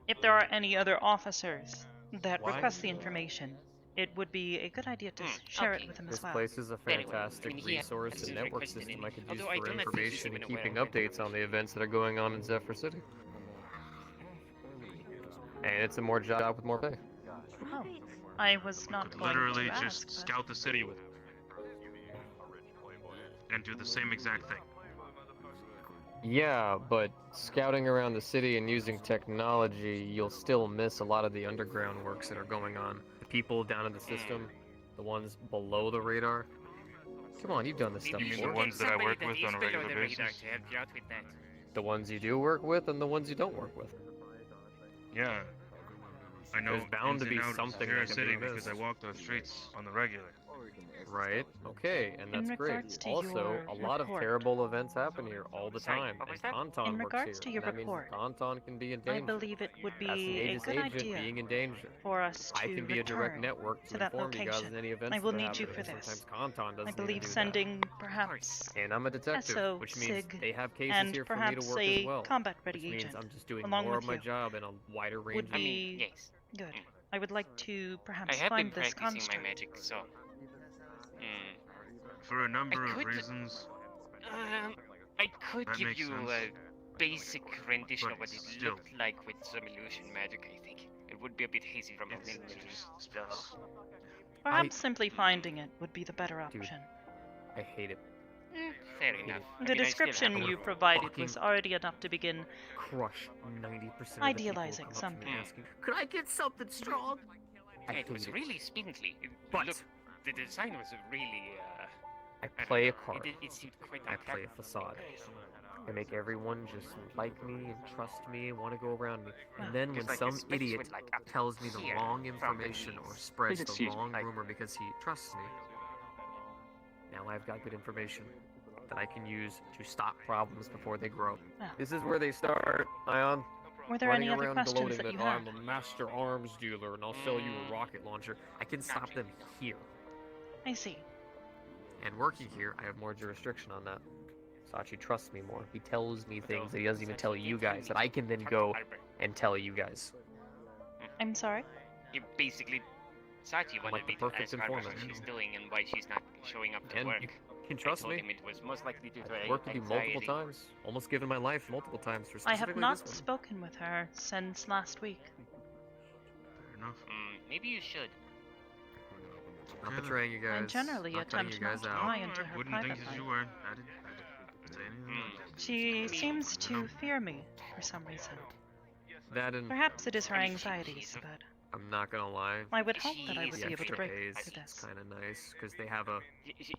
if there are any other officers that Why? request the information, it would be a good idea to share it with them This as well. place is a fantastic resource and network system I could use for information and keeping updates on the events that are going on in Zephyr City. And it's a more job with more pay. Oh, I was not going Literally to just ask, but- scout the city with him. And do the same exact thing. Yeah, but scouting around the city and using technology, you'll still miss a lot of the underground works that are going on. The people down in the system, the ones below the radar. Come on, you've done this stuff You mean before. the ones that I work with is on a below regular the radar basis? to help you out with that. The ones you do work with and the ones you don't work with. Yeah. I know There's bound ins to and be out of something Severe that can City be because I missed. walk those streets on the regular. Right. Okay, and In that's great. regards to Also, your a lot of report- terrible events happen here all the Sorry, time, what was and that? Tauntaun In works regards here. to your And that means report, Tauntaun can be in I danger. believe it would That's an be a Aegis good agent idea being in danger. for us to I can be a direct return network to to that inform you guys location. of any events I will that are need you happening. for this. Sometimes Tauntaun doesn't I even believe do sending perhaps that. And I'm a detective, SO, which means SIG, they have cases and here for me to perhaps work a as well. combat-ready Which means agent, I'm just doing along more with of my you. job in a wider range. Would of- I mean, be yes. good. I would like to I perhaps have been find this practicing construct. my magic, so. For a number of could- reasons. I could That give makes you sense. a basic rendition But of what it still. looked like with some illusion magic, I think. It would be a bit hazy from a It's ninja just spell. Perhaps simply finding it would be the better option. I hate it. Fair enough. I The mean, I still description have you to- provided was already enough to begin Crush 90% of idealizing the people who come up to me something. asking, could I get something strong? I It was hate it. really spindly. But- Look, the design was really, I play a card. It seemed quite I play a facade. I make everyone just like me and trust me and want to go around me. And then when Just like some his face idiot went, like, up tells me the here wrong from the information or knees. spreads Please the excuse me. wrong rumor because he trusts me, now I've got good information that I can use to stop problems before they grow. Ah. This is where they start, Ion. Were there Running any other around questions gloating that you "Oh, had? I'm a master arms dealer and I'll sell you a rocket launcher. I can stop them here. I see. And working here, I have more jurisdiction on that. Sachi trusts me more. He tells me things that he doesn't even tell you guys that I can then go and tell you guys. I'm sorry? You basically, Sachi I'm wanted like the me to perfect ask her what informant. she's doing and why she's not showing up to And work. you can trust I told me. him it was most likely due to I've worked with you multiple anxiety. times. Almost given my life multiple times for I have specifically not this one. spoken with her since last week. Fair enough. Maybe you should. Not betraying you guys. I generally not cutting attempt you guys not to out. pry into her Wouldn't think private that you life. were. I didn't say anything. She seems to fear me for some reason. That and Perhaps it is her anxieties, but I'm not gonna lie. I would hope that I would the be able to extra break pays through is this. kind of nice because they have a She's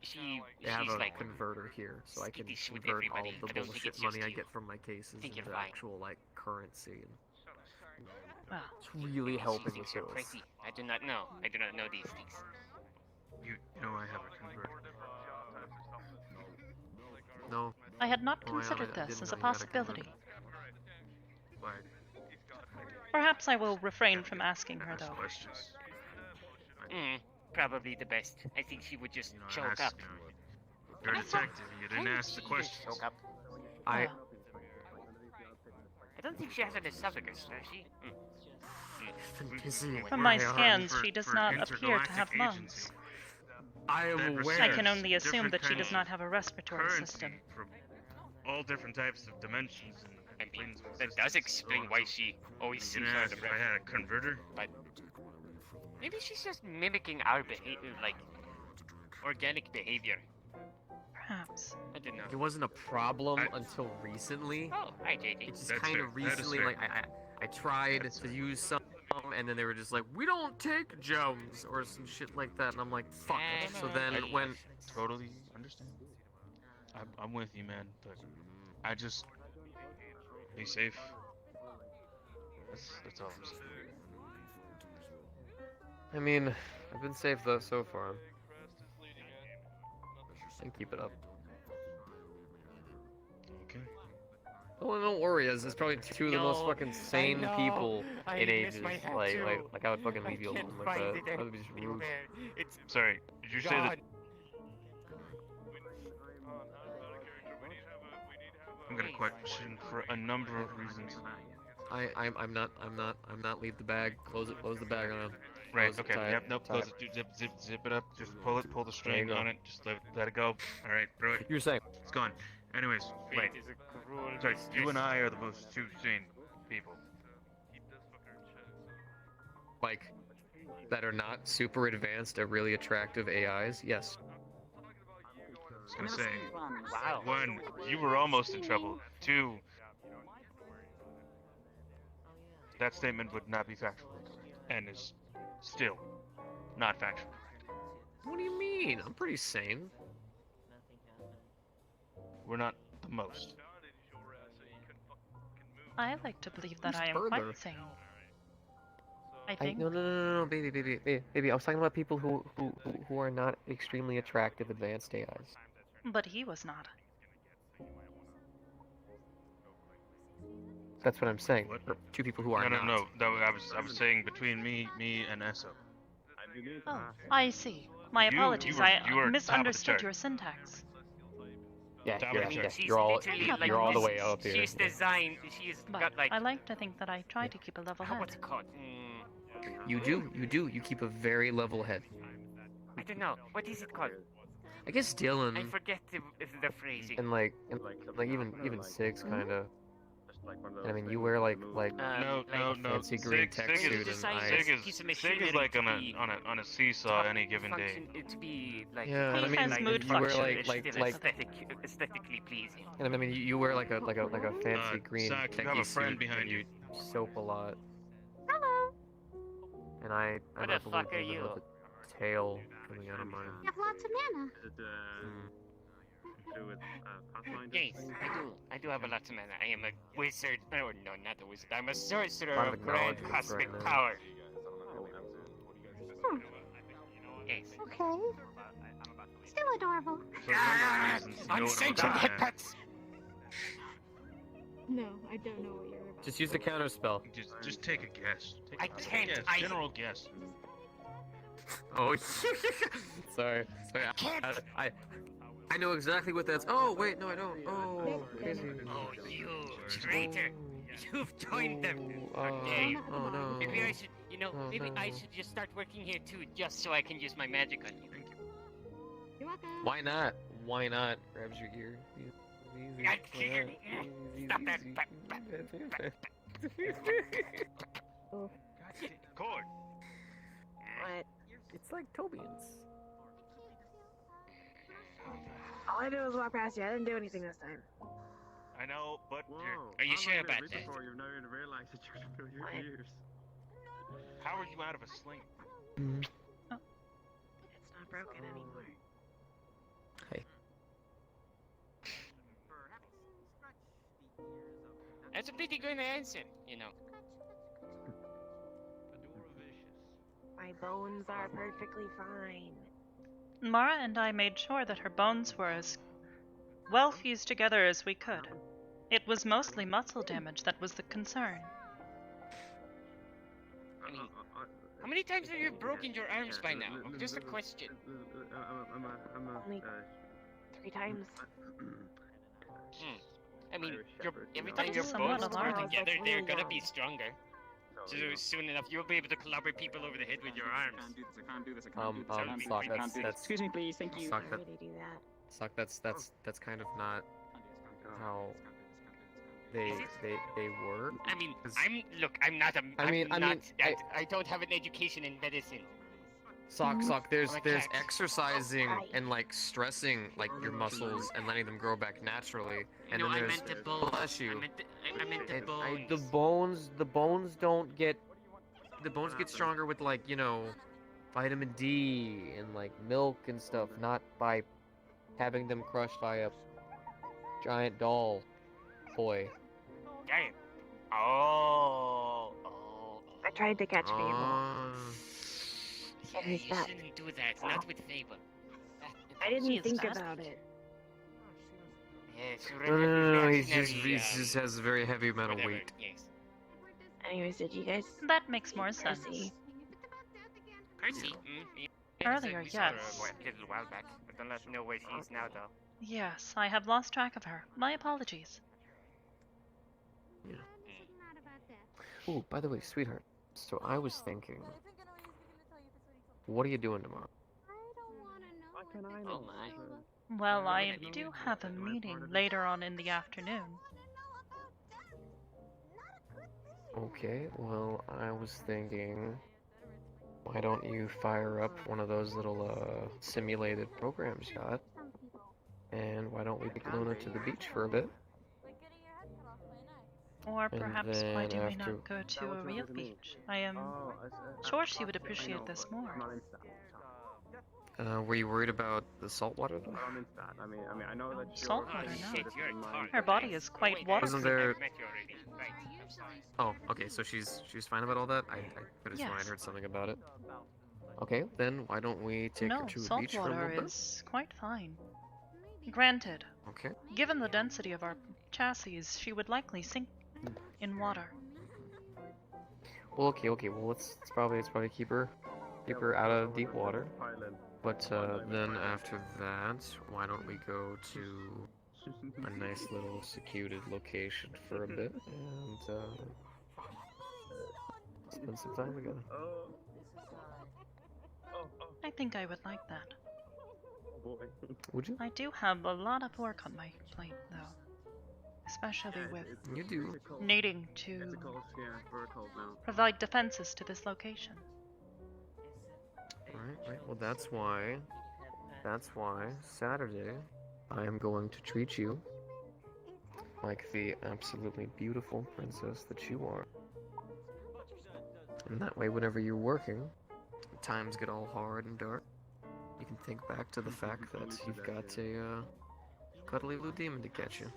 a like converter here, so I can skittish with convert all everybody. of the I don't think bullshit it's money just I you. get from my cases Think into you're fine. actual like currency. And Well, it's really helping with She's so those. crazy. I do not know. I do not know these things. You know I have a converter. No. I had not Oh, I considered didn't this as know a you had a possibility. Why? Perhaps I will refrain from asking her, though. Questions. Probably the best. I think she would just choke ask, up. You're a detective. You didn't ask the questions. Choke up. I I don't think she has an esophagus, does she? From my scans, she does not appear to have lungs. I am aware. I can only assume different that she kinds does not have a respiratory currency system. from all different types of dimensions and planes of That does explain why she always You seems didn't out ask of if I breath. had a converter. But maybe she's just mimicking our behavior, like organic behavior. Perhaps. I don't know. It wasn't a problem until recently. Oh, hi, JJ. It's just That's kind fair. of That is recently, fair. like I tried to use some, and then they were just like, we don't take gems or some shit like that, and I'm like, fuck. So then when Totally understand. I'm with you, man. But I just be safe. That's all I'm saying. I mean, I've been safe though so far. And keep it up. Okay. Oh, don't worry, it's probably two of the most No, fucking I sane know. people I in miss ages. my hat Like too. I would fucking leave you I alone can't like find that. it That would be just rude. anywhere. It's Sorry, did you say that? God. I'm gonna question for a number of reasons. I'm not leave the bag. Close the bag on him. Right. Close it Okay. tight, Yep. Nope. tight. Close it. Zip it up. Just pull the There you string go. on it. Just let it go. All right. Throw it. You're saying. It's gone. Anyways, right. Fate is a cruel Sorry. mistress. You and I are the most two sane people. Like that are not super advanced at really attractive AIs. Yes. I was gonna say. Wow. One, you were almost in trouble. Two, that statement would not be factually correct, and is still not factually correct. What do you mean? I'm pretty sane. We're not the most. I like to believe that Who's I am further? quite sane. I think. No, baby. I was talking about people who are not extremely attractive advanced AIs. But he was not. That's what I'm saying. Or two people who are not. No. I was saying between me and Esso. Oh, I see. My apologies. you were I top misunderstood of the your syntax. Yeah, Top of the chart. you're all literally you're all the way up here. She's designed. She's got like. I like to think that I try to keep a level head. What's it called? You do. You keep a very level head. I don't know. What is it called? I guess Dylan. I forget the phrasing. And like even Six kind of. I mean, you wear like no. fancy green tech suit, and Sig is like on a seesaw any given day. To be like, yeah, I mean, like, you wear like aesthetically pleasing. And I mean, you wear like a fancy green Zach, you techie have a suit, friend behind and you. soap a lot. Hello. And I What don't the believe fuck are there's you? another tail coming out of mine. You have lots of mana. Yes, I do have a lot of mana. I am a wizard. No, not a wizard. I'm a A sorcerer lot of of grand acknowledgements cosmic right now. power. Hmm. Yes. Okay. Still adorable. Unsanctioned hitpets! No, I don't know what you're about. Just use the counter spell. Just take a guess. I can't. General guess. Oh, sorry. I know exactly what that's. Oh wait, no, I don't. Oh, crazy. Oh, you traitor! You've joined them. Okay. Oh no. Maybe I should, I should just start working here too, just so I can use my magic on you. Thank you. You're welcome. Why not? Why not? Grabs your ear. Stop that! Cord. What? It's like Tobian's. All I did was walk past you. I didn't do anything this time. I know, but Are you sure about that? You've never even realized that you're gonna fill your ears. how are you out of a sling? It's not broken anymore. Hey. That's a pretty good answer, My bones are perfectly fine. Mara and I made sure that her bones were as well fused together as we could. It was mostly muscle damage that was the concern. I mean, how many times have you broken your arms by now? Just a question. Only 3 times. I mean, every time your somewhat bones come alarming. together, they're gonna be stronger. So soon enough, you'll be able to clobber people over the head with your arms. Sock, that's Excuse me, please. Thank you. Sock, Why would he do that? Sock, that's kind of not how they work. I mean, I'm not a. I don't have an education in medicine. Sock, there's I'm a cat. exercising and like stressing like your muscles and letting them grow back naturally, and No, then I there's meant the bones. bless you. I meant the bones. The bones don't get. The bones get stronger with like vitamin D and like milk and stuff, not by having them crushed by a giant doll toy. Giant. Oh. I tried to catch Fable. Yeah, you shouldn't do that. Not with Fable. I didn't think about it. Yes, No, he just has a very heavy amount of weight. Yes. Anyways, did you guys? That makes more sense. Percy. Earlier, We saw her yes. a little while back. I don't know where she is now, though. Yes, I have lost track of her. My apologies. Oh, by the way, sweetheart. So I was thinking, what are you doing tomorrow? Oh my. Well, I do have a meeting later on in the afternoon. Okay, well, I was thinking, why don't you fire up one of those little simulated programs you got? And why don't we take Luna to the beach for a bit? Or And perhaps why do then we after- not go to a real beach? I am sure she would appreciate this more. Were you worried about the salt water though? I'm into that. I mean, I know that you're Saltwater, pretty no. good at your mind. Her body is quite Wasn't waterproof. there? I've met you already. Right. Oh, okay. So she's fine about all that. I could have sworn I Yes. heard something about it. Okay, then why don't we take her No, to a salt beach for a water little bit? is quite fine. Granted, Okay. given the density of our chassis, she would likely sink in water. Well, okay. Well, let's probably keep her out of deep water. But then after that, why don't we go to a nice little secluded location for a bit and spend some time together. I think I would like that. Would you? I do have a lot of work on my plate, though. Especially with You do. needing to provide defenses to this location. Right. Well, that's why Saturday I am going to treat you like the absolutely beautiful princess that you are. And that way, whenever you're working, times get all hard and dark, you can think back to the fact that you've got a cuddly blue demon to catch you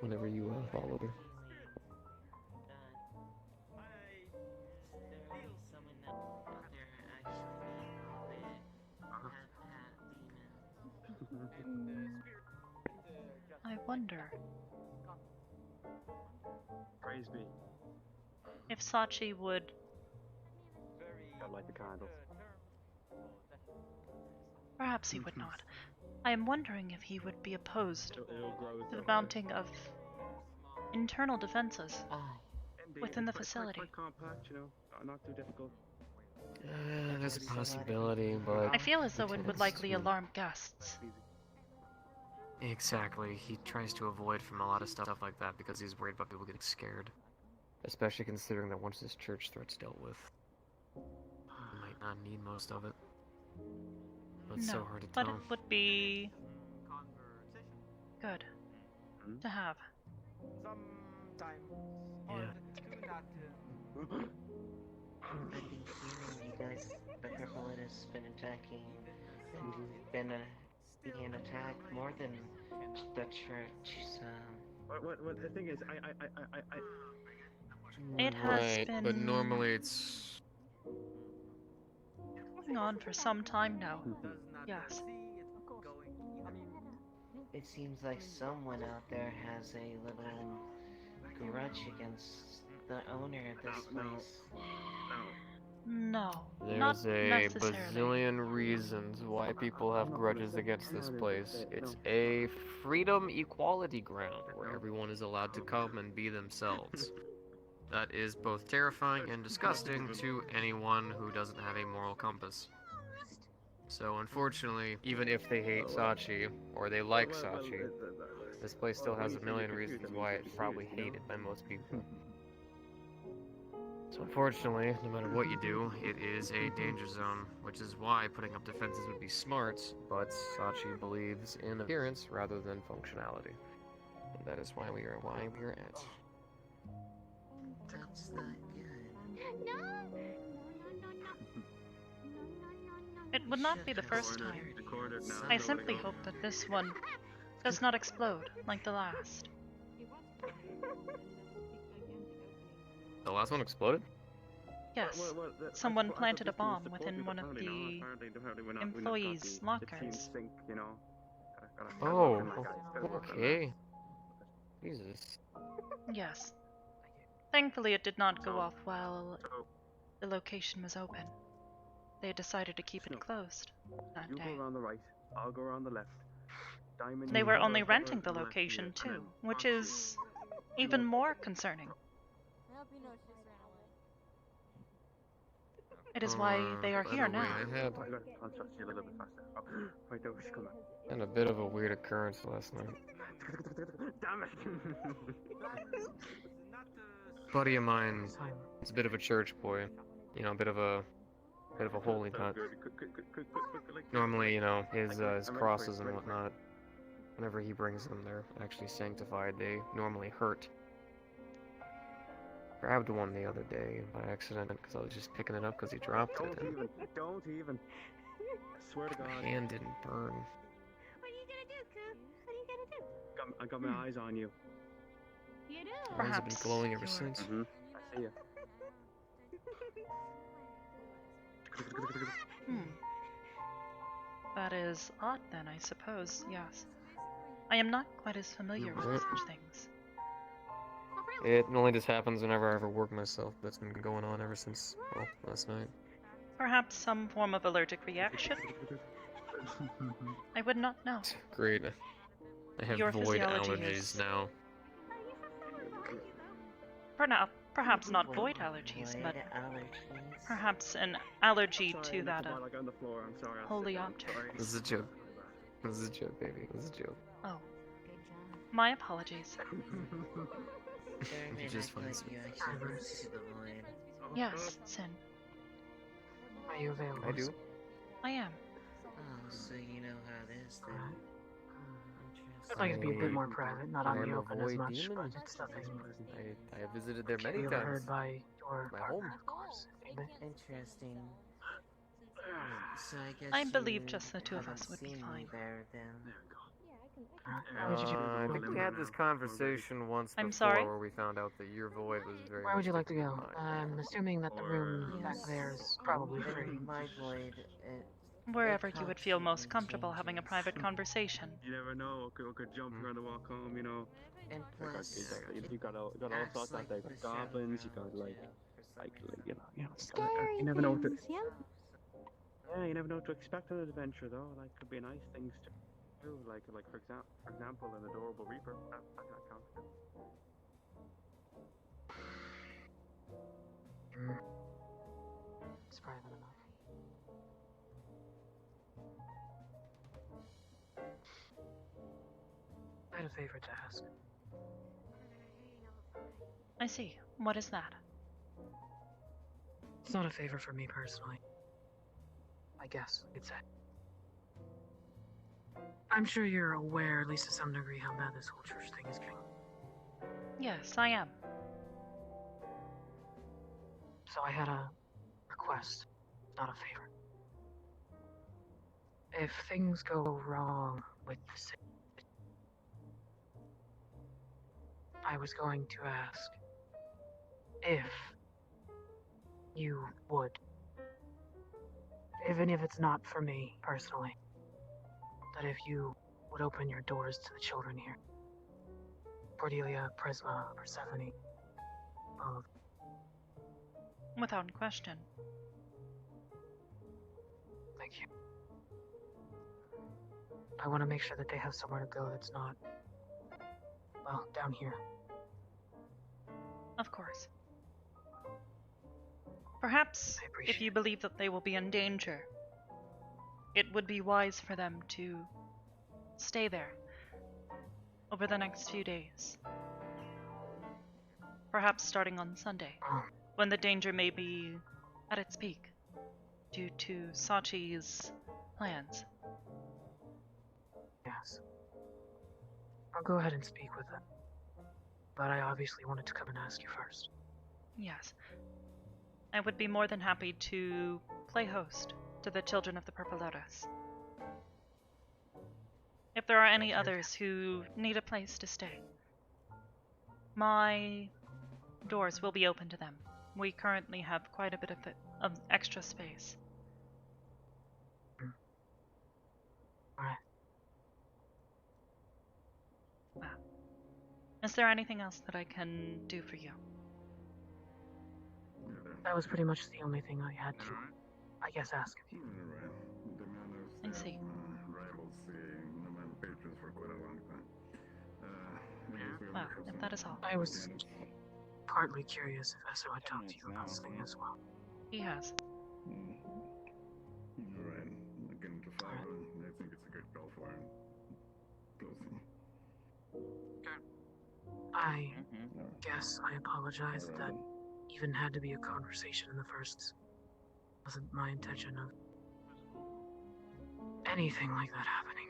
whenever you follow her. I wonder Praise be. if Sachi would. I like the candles. Perhaps he would not. I am wondering if he would be opposed to the mounting of internal defenses within the facility. Quite compact, you know, not too difficult. There's a possibility, but I feel as though it would tends likely to- alarm guests. Exactly. He tries to avoid from a lot of stuff like that because he's worried about people getting scared. Especially considering that once this church threat's dealt with, he might not need most of it. But it's so hard to but tell. it would be good to have. Yeah. I've been hearing you guys, the Herbalist has been attacking, and been being attacked more than the church, so... What the thing is, It has Right, been but normally it's... going on for some time now. Yes. It seems like someone out there has a little grudge against the owner of this place. No, not There's a necessarily. bazillion reasons why people have grudges against this place. It's a freedom equality ground where everyone is allowed to come and be themselves. That is both terrifying and disgusting to anyone who doesn't have a moral compass. So unfortunately, even if they hate Sachi, or they like Sachi, this place still has a million reasons why it's probably hated by most people. So unfortunately, no matter what you do, it is a danger zone, which is why putting up defenses would be smart, but Sachi believes in appearance rather than functionality. And that is why we are at. That's not good. It would not be the first time. I simply hope that this one does not explode like the last. The last one exploded? Yes, someone planted a bomb within one of the employees' lockers. Oh, okay. Jesus. Yes. Thankfully, it did not go off while the location was open. They decided to keep it closed that You day. go around the right, I'll go around the left. Diamond, They you were go only around renting the left location here, too, and which is even more concerning. I hope you know she just ran away. It is why they are by here the way, now. I had I'll trust you a little bit faster. Oh, right there, she's coming. had a bit of a weird occurrence last night. Damn it! Buddy of mine is a bit of a church boy, you know, a bit of a holy nut. Normally, you know, his crosses and whatnot, whenever he brings them, they're actually sanctified. They normally hurt. Grabbed one the other day by accident because I was just picking it up because he dropped it. And Don't even. I swear to God. My hand didn't burn. What are you gonna do, Coop? What are you gonna do? I got my eyes on you. You do? My eyes have been glowing ever you are- since. I see you. That is odd then, I suppose, yes. I am not quite as familiar with What? such things. It only just happens whenever I overwork myself. That's been going on ever since, well, last night. Perhaps some form of allergic reaction? I would not know. Great. I have Your void physiology allergies is- now. Perhaps not void allergies, but perhaps an allergy to that of Like on the floor. I'm sorry. Holeopter. This is a joke. This is a joke, baby. This is a joke. Oh. My apologies. You just find some. Yes, Sin. Are you available? I do. I am. Oh, so you know how it is then. I'd like it to be a bit more private, not on I am the a open as void much, demon. but it's nothing. I have visited there many you times. heard by your My partner, home. of course. Interesting. So I guess I believe you just the two of haven't us would be seen me fine. there then. I think we had this conversation once I'm before sorry? where we found out that your void was very Where would you much like to different go? than mine. I'm assuming that the room back there is probably Then free. my void, Wherever you would feel most comfortable having a private conversation. You never know. I could jump around the walk home. You know. And Like, plus, you got all acts sorts like out there. You the got goblins. You got shadow like you know. Scary You never know what to. things, yeah? Yeah, you never know what to expect on an adventure though. Like could be nice things to do. Like for example, an adorable reaper. That counts. It's private enough. I had a favor to ask. I see. What is that? It's not a favor for me personally. I guess you'd say. I'm sure you're aware, at least to some degree, how bad this whole church thing is getting. Yes, I am. So I had a request, not a favor. If things go wrong with the city, I was going to ask if you would, even if it's not for me personally, that if you would open your doors to the children here. Cordelia, Prisma, Persephone, all of them. Without question. Thank you. I want to make sure that they have somewhere to go that's not, well, down here. Of course. Perhaps, if you believe that they will be in danger, it would be wise for them to stay there over the next few days. Perhaps starting on Sunday, when the danger may be at its peak, due to Sachi's plans. Yes. I'll go ahead and speak with them. But I obviously wanted to come and ask you first. Yes. I would be more than happy to play host to the children of the Purple Lotus. If there are any others who need a place to stay, my doors will be open to them. We currently have quite a bit of extra space. Alright. Well, is there anything else that I can do for you? That was pretty much the only thing I had to, I guess, ask of you. I see. Well, if that is all. I was partly curious if Esso had talked to you about this thing as well. He has. Right. Looking to follow. I think it's a good goal for him. Closing. I guess I apologize that that even had to be a conversation in the first. Wasn't my intention of anything like that happening.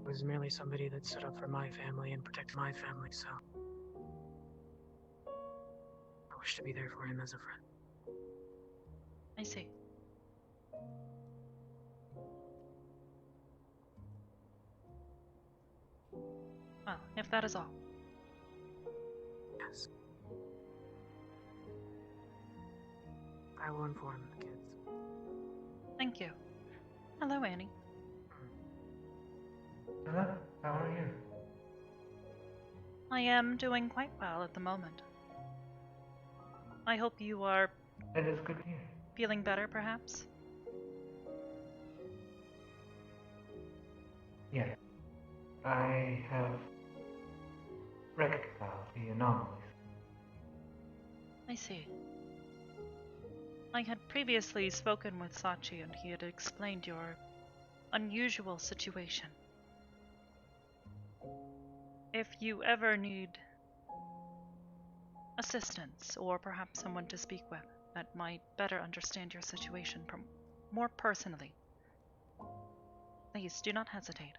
I was merely somebody that stood up for my family and protected my family, so I wish to be there for him as a friend. I see. Well, if that is all. Yes. I will inform the kids. Thank you. Hello, Annie. Hello, how are you? I am doing quite well at the moment. I hope you are That is good to hear. feeling better, perhaps? Yes. I have reconciled the anomalies. I see. I had previously spoken with Sachi and he had explained your unusual situation. If you ever need assistance, or perhaps someone to speak with that might better understand your situation more personally, please do not hesitate.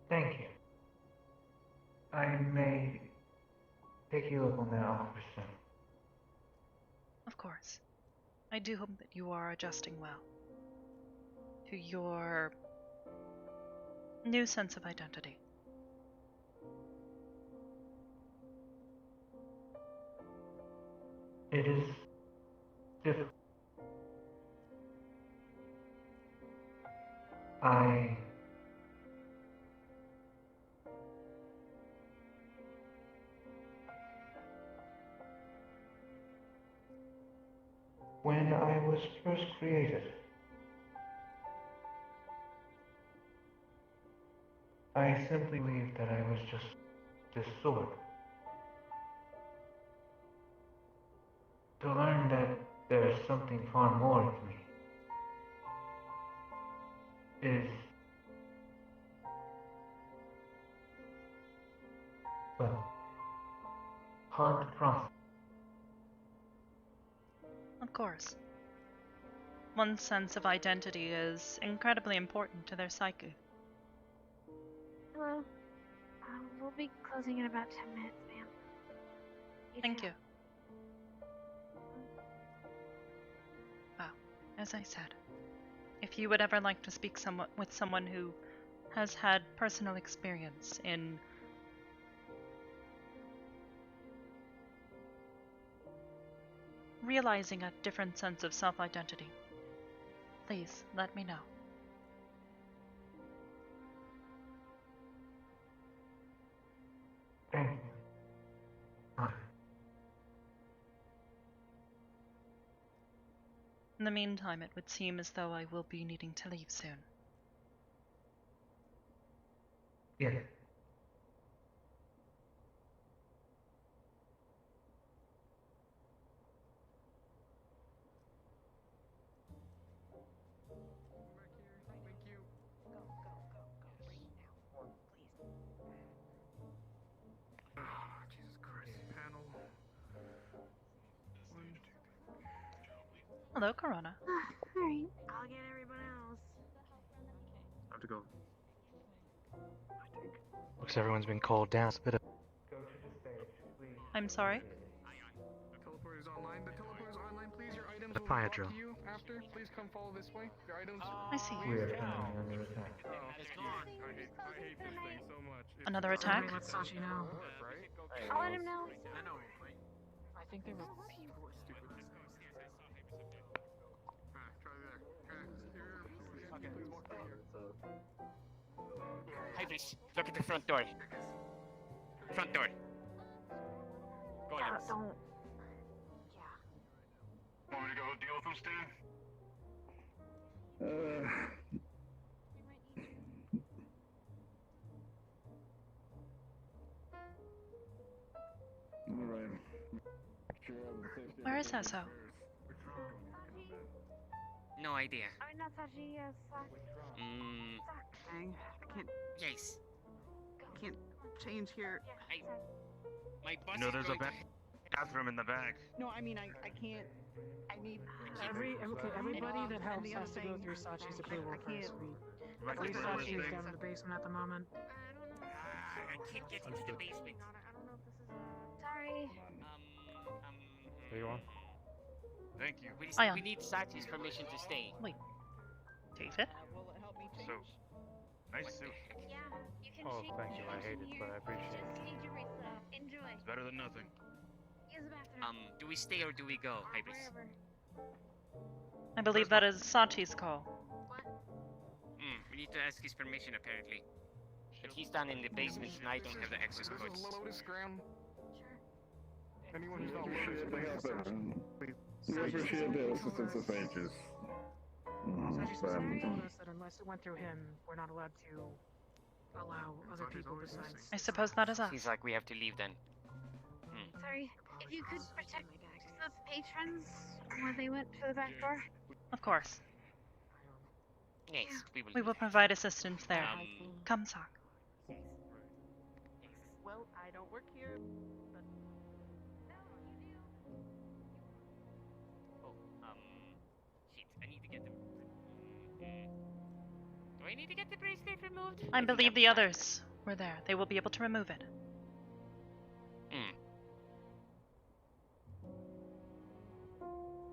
Thank you. I may take you up on that offer soon. Of course. I do hope that you are adjusting well to your new sense of identity. It is difficult. When I was first created, I simply believed that I was just this sword. To learn that there is something far more to me is, well, hard to process. Of course. One's sense of identity is incredibly important to their psyche. Hello. We'll be closing in about 10 minutes, ma'am. Thank you. Well, as I said, if you would ever like to speak with someone who has had personal experience in realizing a different sense of self-identity, please let me know. Thank you. In the meantime, it would seem as though I will be needing to leave soon. Yes. Jesus Christ, panel. Hello, Corona. Alright. I'll get everyone else. I have to go. Looks everyone's been called down. It's a bit of Go to the stage, please. I'm sorry? The teleporter's online. The teleporter's online, please. Your items The will fire drop drill. to you after. Please come follow this way. Your items. I see. We are currently under attack. Oh, I hate this thing so much. Another attack? Let Sachi know. Right? I'll let him know. I know. I think there were people stupid. Try there. Here, please walk through here. Hybris, look at the front door. Front door. Go on. Don't. Want me to go deal with them, Stan? Alright. Where is Esso? No idea. I'm not Sachi, yes. Dang, I can't. Yes. Can't change here. My boss You know, is there's a going to... bathroom in the back. No, I mean I can't. I need. Everybody that helps the other has to go thing. through Sachi's I approval can't. first. Right I believe before Sachi is thing. down in the basement at the moment. can't get into the basement. Sorry. There you are. Thank you. We need Sachi's permission to stay. Wait. David? So, nice suit. Yeah, you can Oh, change thank you. I hate it, here. but I appreciate Just it. change your race up. Enjoy. It's better than nothing. Use the bathroom. Do we stay or do we go, Hybris? Wherever. I believe that is Sachi's call. We need to ask his permission, apparently. But he's down in the basement and I don't have the access codes. Anyone who's not we appreciate the assistance of ages. Sachi specifically told us that unless it went through him, we're not allowed to allow other people besides. I suppose that is us. He's like, we have to leave then. Sorry, if you could protect the patrons when they went to the back door. Of course. Yes, We will provide assistance there. Come, Sock. Well, I don't work here, but... Shit, I need to get the... Do I need to get the bracelet removed? I believe the others were there. They will be able to remove it.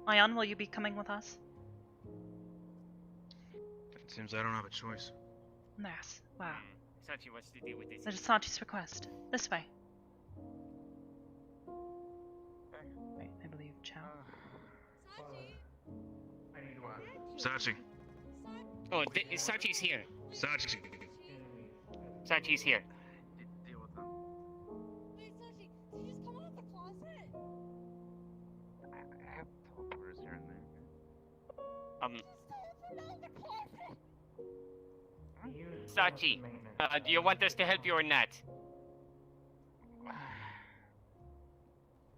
Ion, will you be coming with us? It seems I don't have a choice. Yes. Wow. Sachi wants to deal with this. That is Sachi's request. This way. Wait, I believe Chow. Sachi. Oh, Sachi's here. Sachi. Sachi's here. Wait, Sachi, did you just come out of the closet? I have teleporters here and there. Sachi, do you want us to help you or not? I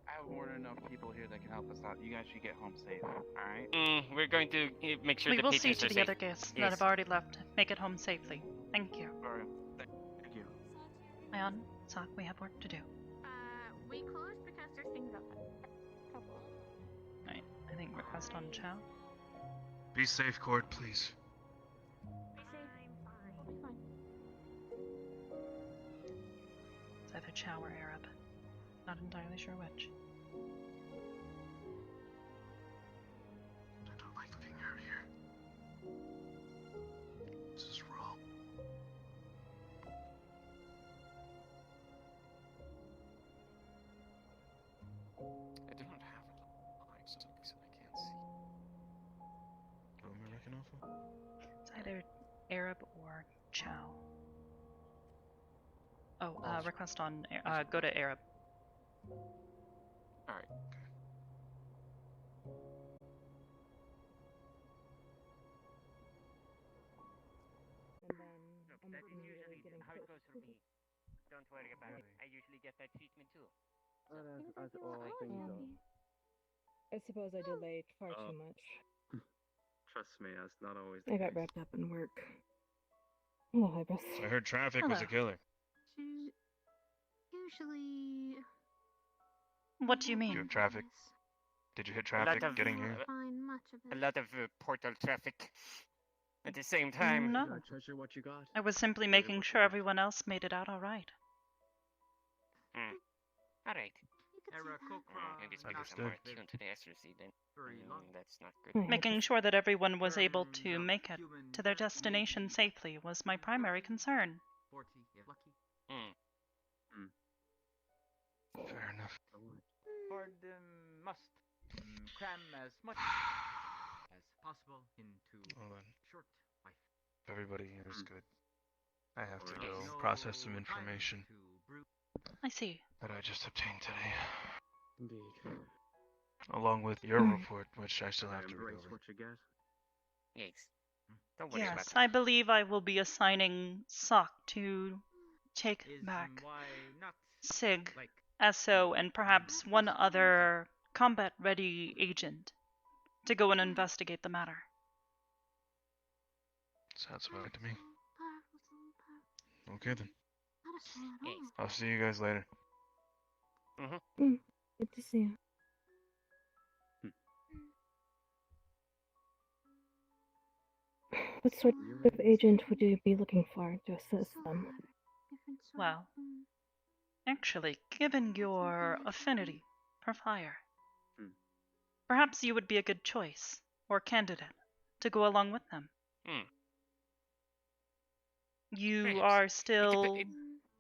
have more than enough people here that can help us out. You guys should get home safe, alright? We're going to make sure We the will patrons see to are the safe. other guests that Yes. have already left. Make it home safely. Thank you. Alright, thank you. Ion, Sock, we have work to do. We closed because there's things up. Couple. Right, I think request on Chow. Be safe, Court, please. It's either Chow or Arab. Not entirely sure which. I don't like being out here. This is wrong. I do not have lives, so I can't see. Who am I looking off of? It's either Arab or Chow. Oh, request on, go to Arab. Alright. And then I'm That is looking usually at getting how it goes for me. Don't worry about it. I usually get that treatment too. As all things go. I suppose I delayed far Oh. too much. Trust me, that's not always I got wrapped up in work. Hello, Hybris. I heard traffic was a killer. Usually. What do you Did you mean? have traffic? Did you hit A lot traffic of, getting here? Find much of A it. lot of portal traffic. At the same time. No. Treasure what you got. I was simply making sure everyone else made it out alright. Alright. Maybe it's because I'm more Understood. attuned to the SRC then. That's not good. Right. Making sure that everyone was able to make it to their destination safely was my primary concern. Fair enough. Ford must cram as much as possible into Hold on. short life. If everybody here is good, I have to go process some information I see. that I just obtained today. Indeed. Along with your report, which I still have to read Embrace over. what you get. Yes. Don't worry about Yes, it. I believe I will be assigning Sock to take back Why not? Sig, Like SO, and perhaps one other combat-ready agent to go and investigate the matter. Sounds about right to me. Okay then. Not a soul at all. I'll see you guys later. Good to see you. What sort of agent would you be looking for to assist them? Different Well, actually, given your affinity for fire, perhaps you would be a good choice, or candidate, to go along with them. You Perhaps. are still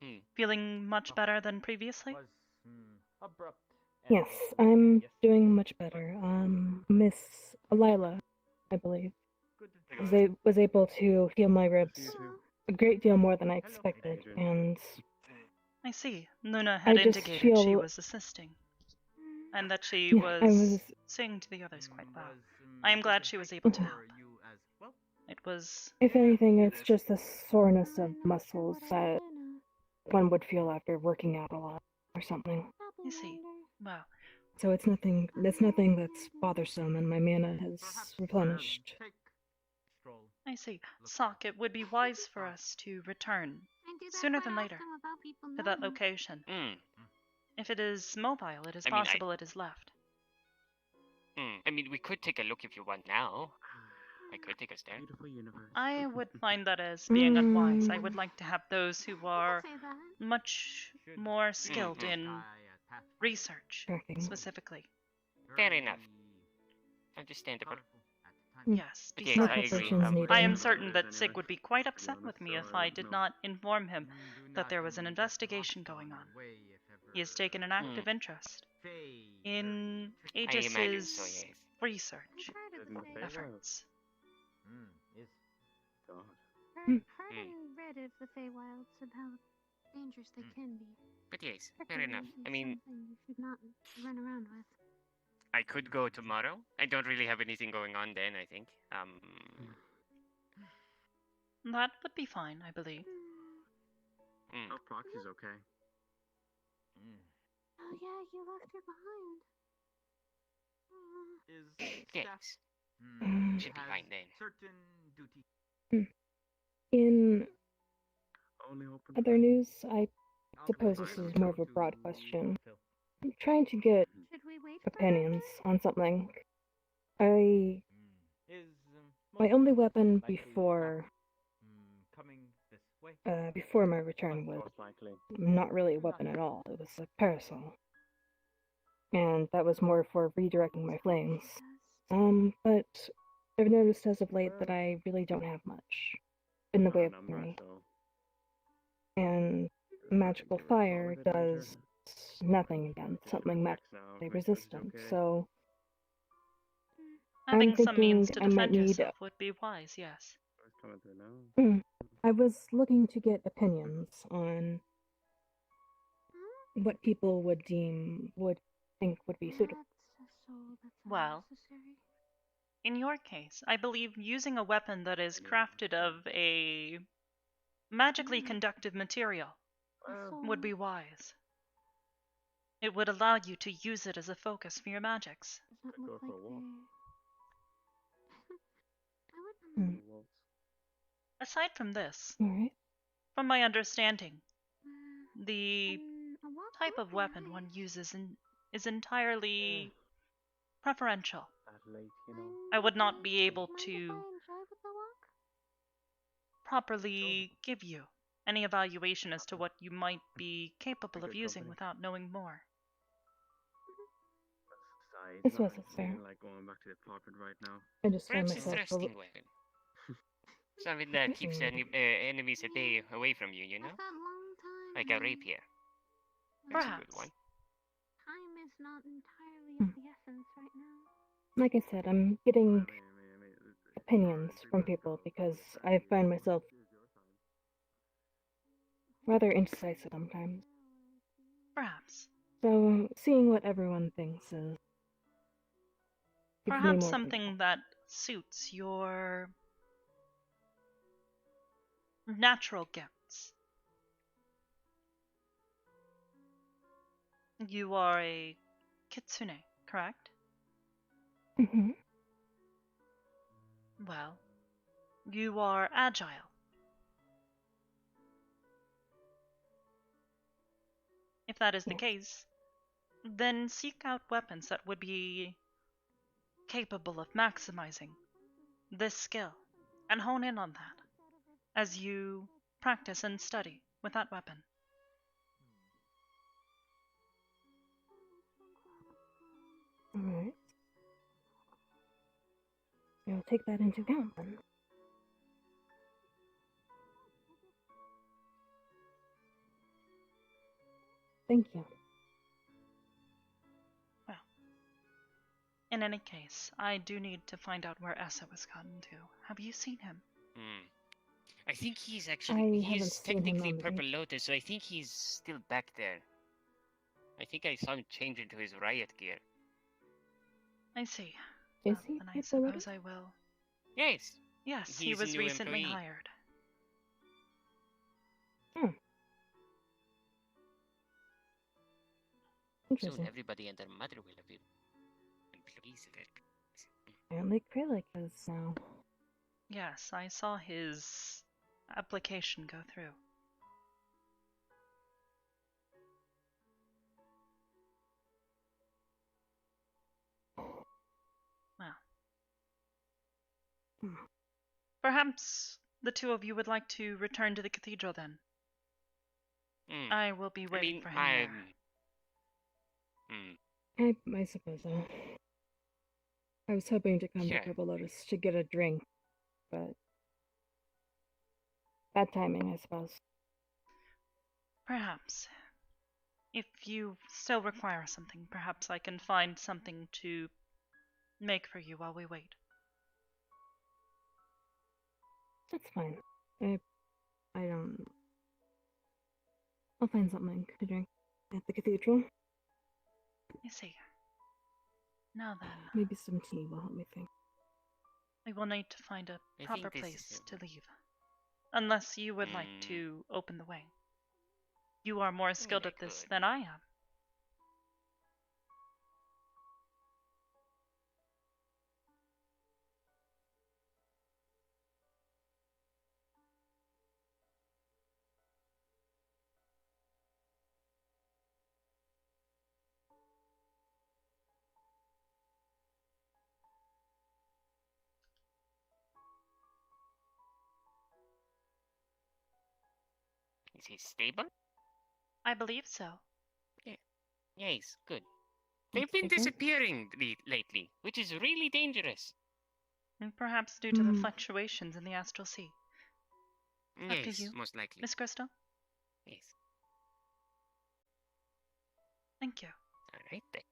Hmm. feeling much better than previously? Yes, I'm doing much better. Miss Lila, I believe, was able to heal my ribs a great deal more than I expected, and I see. Luna I had just indicated feel she was assisting, and that she yeah, was, I was saying to the others quite well. I am glad she was able to help. It was... if anything, it's just a soreness of muscles that one would feel after working out a lot or something. I see. Well, So it's nothing that's bothersome, and my mana has replenished. I see. Sock, it would be wise for us to return, sooner than later, to that location. If it is mobile, it is I mean, possible it is left. I mean, we could take a look if you want now. I could take us there. I would find that as being unwise. I would like to have those who are much more skilled in research, specifically. Fair enough. Understandable. Yes, But yes, I agree. preparations I am certain that Sig would be quite upset with me if I did not inform him that there was an investigation going on. He has taken an active interest in Aegis's so, yes. research efforts. Heard and read of the Feywilds about dangerous they can be. But yes, fair enough. I mean, Something you should not run around with. I could go tomorrow. I don't really have anything going on then, I think. That would be fine, I believe. Oh, Proxy's okay. Oh yeah, you left her behind. Yes. Should be fine then. In other news, I suppose this is more of a broad question. I'm trying to get opinions on something. My only weapon before my return was not really a weapon at all. It was a parasol, and that was more for redirecting my flames. But I've noticed as of late that I really don't have much in the way of memory. And magical fire does nothing against something magically resistant, so Having I'm some thinking means to I might defend need... yourself would be wise, yes. I was looking to get opinions on what people would think would be suitable. Well, in your case, I believe using a weapon that is crafted of a magically conductive material would be wise. It would allow you to use it as a focus for your magics. Aside from this, from my understanding, the type of weapon one uses is entirely preferential. I would not be able to properly give you any evaluation as to what you might be capable of using without knowing more. This wasn't fair. Like going back to the apartment right now. I just found Perhaps myself interesting weapon. Something that keeps enemies at bay away from you, you know? Like a rapier. That's a good one. Time is not entirely of the essence right now. Like I said, I'm getting opinions from people because I find myself rather indecisive sometimes. Perhaps. So, seeing what everyone thinks is... gives me Perhaps more something that suits your natural gifts. You are a kitsune, correct? Mm-hmm. Well, you are agile. If that is the case, then seek out weapons that would be capable of maximizing this skill, and hone in on that as you practice and study with that weapon. take that into account then. Thank you. Well, in any case, I do need to find out where Essa was gotten to. Have you seen him? I think he's I actually haven't he's seen him technically on the Purple Lotus, so I think he's still back there. I think I saw him change into his riot gear. I see. Is Well, he then I at the wedding? suppose I will. Yes. Yes, he He's a was new recently employee. hired. Soon Interesting. everybody and their mother will have been employees of it. Apparently Kralik is now. Yes, I saw his application go through. Well. Perhaps the two of you would like to return to the cathedral then. I will be waiting for him there. I suppose so. I was hoping to come Sure. to Purple Lotus to get a drink, but bad timing, I suppose. Perhaps. If you still require something, perhaps I can find something to make for you while we wait. That's fine. I don't. I'll find something to drink at the cathedral. I see. Now then, Maybe some tea will help me think. we will need to find a I proper think this is place it. to leave. Unless you would like to open the way. You are more skilled at this than I am. Is he stable? I believe so. Yeah. Yes, good. They've been disappearing lately, which is really dangerous. And perhaps due to the fluctuations in the astral sea. Up to Yes, you, most likely. Miss Crystal. Yes. Thank you. All right then.